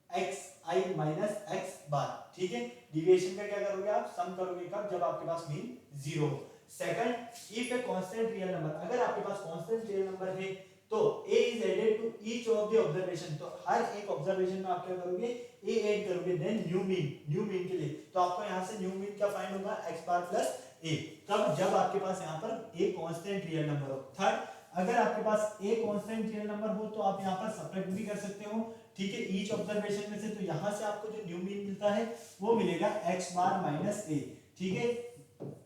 x i minus x bar, ठीक है। डेविएशन का क्या करोगे आप, सम करोगे कब, जब आपके पास मीन 0 हो। Second, if a constant real number, अगर आपके पास कांस्टेंट रियल नंबर है तो a is added to each of the observation, तो हर एक ऑब्जर्वेशन में आप क्या करोगे, a ऐड करोगे, देन न्यू मीन के लिए तो आपको यहाँ से न्यू मीन क्या फाइंड होगा, x बार प्लस a, तब जब आपके पास यहाँ पर a कांस्टेंट रियल नंबर हो। थर्ड, अगर आपके पास a कांस्टेंट रियल नंबर हो तो आप यहाँ पर सब्ट्रैक्ट भी कर सकते हो, ठीक है, ईच ऑब्जर्वेशन में से, तो यहाँ से आपको जो न्यू मीन मिलता है वो मिलेगा x बार माइनस a, ठीक है,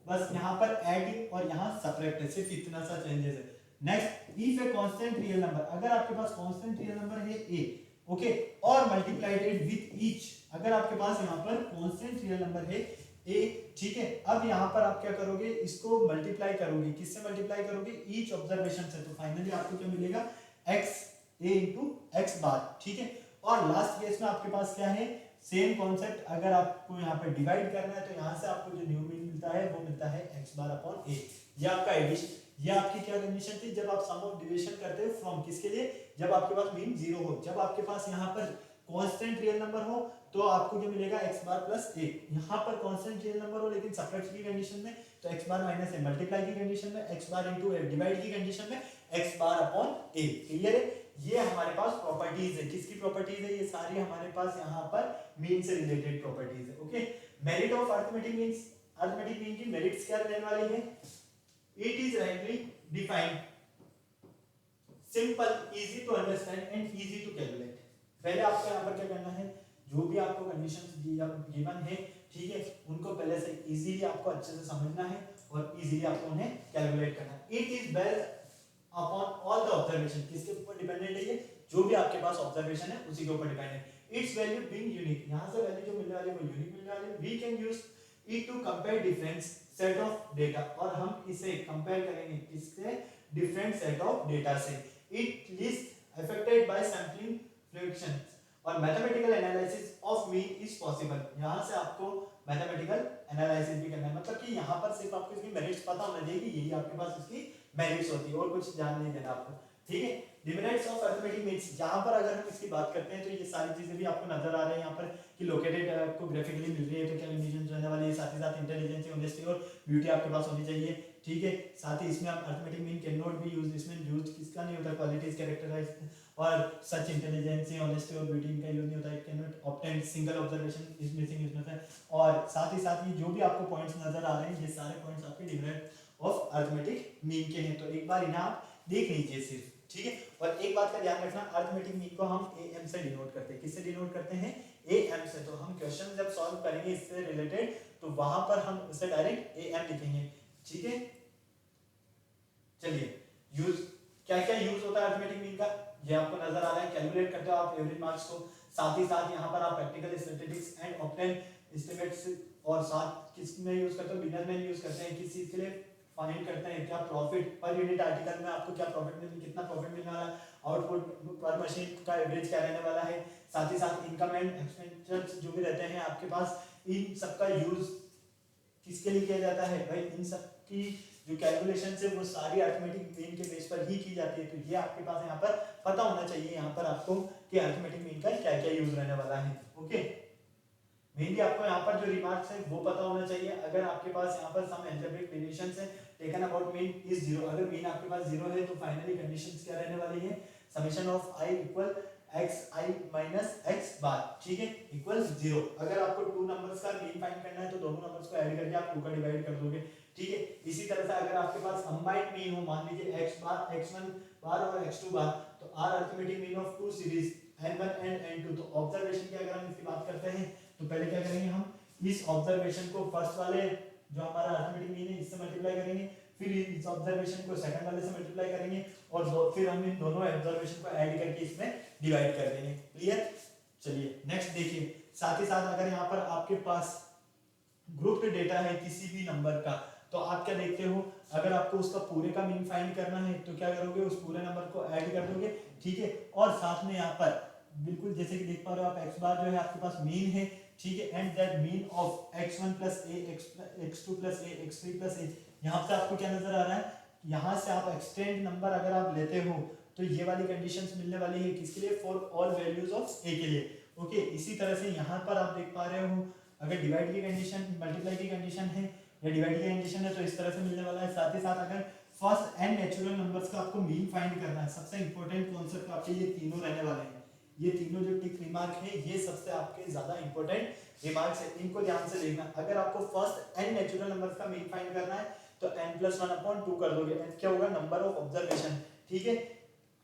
बस यहाँ पर ऐड और यहाँ सब्ट्रैक्ट है, सिर्फ इतना सा चेंजेस है। Next, if a constant real number, अगर आपके पास कांस्टेंट रियल नंबर है a, ओके, और मल्टीप्लाइड विद ईच, अगर आपके पास यहाँ पर कांस्टेंट रियल नंबर है a, ठीक है, अब यहाँ पर आप क्या करोगे, इसको मल्टीप्लाई करोगे, किससे मल्टीप्लाई करोगे, ईच ऑब्जर्वेशन से, तो फाइनली आपको क्या मिलेगा, x a into x bar, ठीक है। और लास्ट केस में आपके पास क्या है, सेम कॉन्सेप्ट, अगर आपको यहाँ पर डिवाइड करना है तो यहाँ से आपको जो न्यू मीन मिलता है वो मिलता है x बार अपॉन a, ये आपका एडिशन, ये आपकी क्या कंडीशन थी, जब आप सम ऑफ डिविजन करते हो फ्रॉम किसके लिए, जब आपके पास मीन 0 हो, जब आपके पास यहाँ पर कांस्टेंट रियल नंबर हो तो आपको क्या मिलेगा x बार प्लस a। यहाँ पर कांस्टेंट रियल नंबर हो लेकिन सब्ट्रैक्ट की कंडीशन में तो x bar minus a, multiply की कंडीशन में x bar into a, divide की कंडीशन में x bar upon a। Clear है? ये हमारे पास प्रॉपर्टीज है। किसकी प्रॉपर्टीज है? ये सारी हमारे पास यहाँ पर मीन से रिलेटेड प्रॉपर्टीज है। Okay, merit of arithmetic means, arithmetic mean की मेरिट्स क्या रहने वाली है? It is rightly defined, simple, easy to understand and easy to calculate. पहले आपको यहाँ पर क्या करना है, जो भी आपको कंडीशंस गिवन है, ठीक है, उनको पहले से इजीली आपको अच्छे से समझना है और इजीली आपको उन्हें कैलकुलेट करना है। It is based upon all the observation. किसके ऊपर डिपेंडेंट है ये? जो भी आपके पास ऑब्जर्वेशन है उसी के ऊपर डिपेंडेंट है। इट्स वैल्यू बीइंग यूनिक, यहाँ से वैल्यू जो मिलने वाली है वो यूनिक मिलने वाली है। We can use it to compare different set of data, और हम इसे कंपेयर करेंगे किससे? डिफरेंट सेट ऑफ डेटा से। It least affected by sampling fluctuations और mathematical analysis of mean is possible। यहाँ से आपको mathematical analysis भी करना है, मतलब कि यहाँ पर सिर्फ आपको इसकी मेरिट्स पता होना चाहिए कि यही आपके पास इसकी मेरिट्स होती है और कुछ जान नहीं देना आपको। ठीक है, डिमेरिट्स ऑफ अरिथमेटिक मीन्स, यहाँ पर अगर हम इसकी बात करते हैं तो ये सारी चीजें भी आपको नजर आ रही है यहाँ पर कि लोकेटेड आपको ग्राफिकली मिल रही है तो क्या कंडीशन रहने वाली है, साथ ही साथ इंटेलिजेंस, ऑनेस्टी और ब्यूटी आपके पास होनी चाहिए। ठीक है, साथ ही इसमें आप arithmetic mean can not be used, इसमें यूज किसका नहीं होता? क्वालिटीज कैरेक्टराइज और सच इंटेलिजेंस, ऑनेस्टी और ब्यूटी इनका यूज नहीं होता। It can not obtain single observation is missing इसमें। और साथ ही जो भी आपको पॉइंट्स नजर आ रहे हैं ये सारे पॉइंट्स आपके डिमेरिट ऑफ अरिथमेटिक मीन के हैं, तो एक बार इन्हें आप देख लीजिए सिर्फ। ठीक है, और एक बात का ध्यान रखना, अरिथमेटिक मीन को हम am से डिनोट करते हैं। किससे डिनोट करते हैं? am से। तो हम क्वेश्चन जब सॉल्व करेंगे इससे रिलेटेड तो वहां पर हम उसे डायरेक्ट am लिखेंगे। ठीक है, चलिए यूज, क्या क्या यूज होता है अरिथमेटिक मीन का ये आपको नजर आ रहा है। कैलकुलेट करते हो आप एवरेज मार्क्स को, साथ ही साथ यहाँ पर आप practical statistics and obtain estimates, और साथ किस में यूज करते हो? बिजनेसमैन यूज करते हैं किस चीज के लिए? फाइंड करते हैं क्या प्रॉफिट पर यूनिट आर्टिकल में आपको क्या प्रॉफिट मिल, कितना प्रॉफिट मिलने वाला है, आउटपुट पर मशीन का एवरेज क्या रहने वाला है, साथ ही साथ इनकम एंड एक्सपेंडिचर्स जो भी रहते हैं आपके पास, इन सबका यूज किसके लिए किया जाता है? भाई इन सब की जो कैलकुलेशन है वो सारी अरिथमेटिक मीन के बेस पर ही की जाती है। तो ये आपके पास यहाँ पर पता होना चाहिए यहाँ पर आपको कि अरिथमेटिक मीन का क्या क्या यूज रहने वाला है। ओके, मेनली आपको यहाँ पर जो रिमार्क्स है वो पता होना चाहिए। अगर आपके पास यहाँ पर सम अलजेब्रिक रिलेशंस है taken about mean is zero, अगर मीन आपके पास जीरो है तो फाइनली कंडीशंस क्या रहने वाली है? Summation of i equal xi minus x बार, ठीक है, इक्वल 0। अगर आपको टू नंबर्स का मीन फाइंड करना है तो दोनों नंबर्स को ऐड करके आप 2 का डिवाइड कर दोगे। ठीक है, इसी तरह से अगर आपके पास कंबाइंड मीन हो, मान लीजिए x बार, x1 बार और x2 बार, तो r arithmetic mean of two series n1 and n2। तो ऑब्जर्वेशन की अगर हम इसकी बात करते हैं तो पहले क्या करेंगे, हम इस ऑब्जर्वेशन को फर्स्ट वाले जो हमारा अरिथमेटिक मीन है इससे मल्टीप्लाई करेंगे, फिर इस ऑब्जर्वेशन को सेकंड वाले से मल्टीप्लाई करेंगे और फिर हम इन दोनों ऑब्जर्वेशन को ऐड करके इसमें डिवाइड कर देंगे। क्लियर? चलिए नेक्स्ट देखिए, साथ ही साथ अगर यहाँ पर आपके पास ग्रुप्ड डेटा है किसी भी नंबर का तो आप क्या देखते हो, अगर आपको उसका पूरे का मीन फाइंड करना है तो क्या करोगे, उस पूरे नंबर को ऐड कर दोगे। ठीक है, और साथ में यहाँ पर बिल्कुल जैसे कि देख पा रहे हो आप x बार जो है आपके पास मीन है, ठीक है, and that mean of x1 plus a x2 plus a x3 plus a। यहाँ पे आपको क्या नजर आ रहा है, यहाँ से आप एक्सटेंड नंबर अगर आप लेते हो तो ये वाली कंडीशंस मिलने वाली है किसके लिए? For all values of a के लिए। ओके, इसी तरह से यहाँ पर आप देख पा रहे हो अगर डिवाइड की कंडीशन, मल्टीप्लाई की कंडीशन है या डिवाइड की कंडीशन है तो इस तरह से मिलने वाला है। साथ ही साथ अगर फर्स्ट एंड नेचुरल नंबर्स का आपको मीन फाइंड करना है, सबसे इंपॉर्टेंट कॉन्सेप्ट आपके ये तीनों रहने वाले हैं। ये तीनों जो टिक रिमार्क है ये सबसे आपके ज्यादा इंपॉर्टेंट रिमार्क्स है, इनको ध्यान से देखना। अगर आपको फर्स्ट एंड नेचुरल नंबर्स का मीन फाइंड करना है तो n+1/2 कर दोगे, n क्या होगा? Number of observation. ठीक है,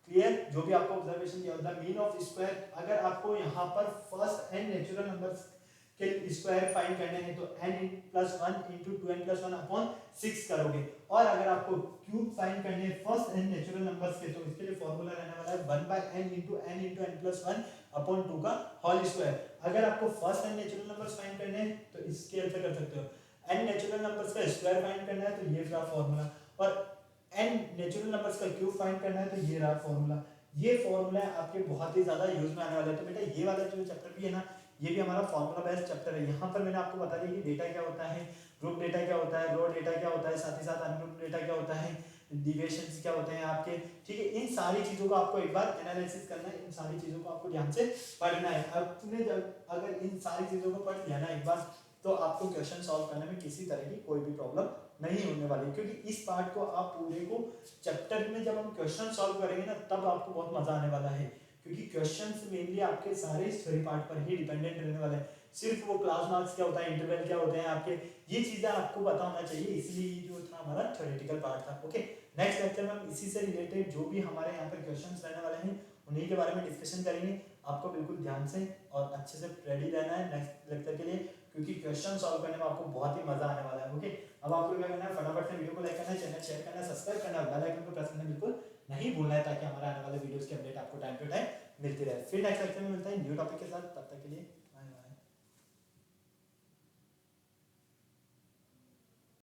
क्लियर? जो भी आपको ऑब्जर्वेशन दिया होता है मीन ऑफ स्क्वायर, अगर आपको यहाँ पर फर्स्ट एंड नेचुरल नंबर्स के स्क्वायर फाइंड करने हैं तो n+1 × 2n+1/6 करोगे। और अगर आपको क्यूब फाइंड करने हैं फर्स्ट एंड नेचुरल नंबर्स के तो इसके लिए फार्मूला रहने वाला है 1/n × n+1/2 का होल स्क्वायर। अगर आपको first and natural numbers find करने हैं तो इसके ऐसे कर सकते हो, n नेचुरल नंबर्स का स्क्वायर फाइंड करना है तो ये रहा फार्मूला, और n नेचुरल नंबर्स का क्यूब फाइंड करना है तो ये रहा फार्मूला। ये फार्मूला आपके बहुत ही ज्यादा यूज में आने वाला है। तो बेटा ये वाला जो चैप्टर भी है ना, ये भी हमारा फार्मूला बेस्ड चैप्टर है। यहाँ पर मैंने आपको बता दिया कि डेटा क्या होता है, ग्रुप डेटा क्या होता है, रो डेटा क्या होता है, साथ ही साथ अनग्रुप डेटा क्या होता है, डिविएशंस क्या होते हैं आपके, ठीक है। इन सारी चीज़ों को आपको एक बार एनालिसिस करना है, इन सारी चीज़ों को आपको ध्यान से पढ़ना है। आपने जब अगर इन सारी चीज़ों को पढ़ लिया ना एक बार, तो आपको क्वेश्चन सॉल्व करने में किसी तरह की कोई भी प्रॉब्लम नहीं होने वाली, क्योंकि इस पार्ट को आप पूरे को चैप्टर में जब हम क्वेश्चन सॉल्व करेंगे ना तब आपको बहुत मजा आने वाला है, क्योंकि क्वेश्चंस मेनली आपके सारे थ्योरी पार्ट पर ही डिपेंडेंट रहने वाले हैं। सिर्फ वो क्लास मार्क्स क्या होता है, इंटरवल क्या होते हैं आपके, ये चीजें आपको पता होना चाहिए, इसलिए जो था हमारा थ्योरेटिकल पार्ट था। ओके, नेक्स्ट लेक्चर में हम इसी से रिलेटेड जो भी हमारे यहाँ पर क्वेश्चंस रहने वाले हैं उन्हीं के बारे में डिस्कशन करेंगे। आपको बिल्कुल ध्यान से और अच्छे से रेडी रहना है नेक्स्ट लेक्चर के लिए, क्योंकि क्वेश्चन सॉल्व करने में आपको बहुत ही मजा आने वाला है। ओके, अब आपको क्या करना है, फटाफट से वीडियो को लाइक करना है, चैनल शेयर करना है, सब्सक्राइब करना है, बेल आइकन को प्रेस करना बिल्कुल नहीं भूलना है, ताकि हमारे आने वाले वीडियोस की अपडेट आपको टाइम टू टाइम मिलती रहे। फिर नेक्स्ट लेक्चर में मिलता है न्यू टॉपिक के साथ, तब तक के लिए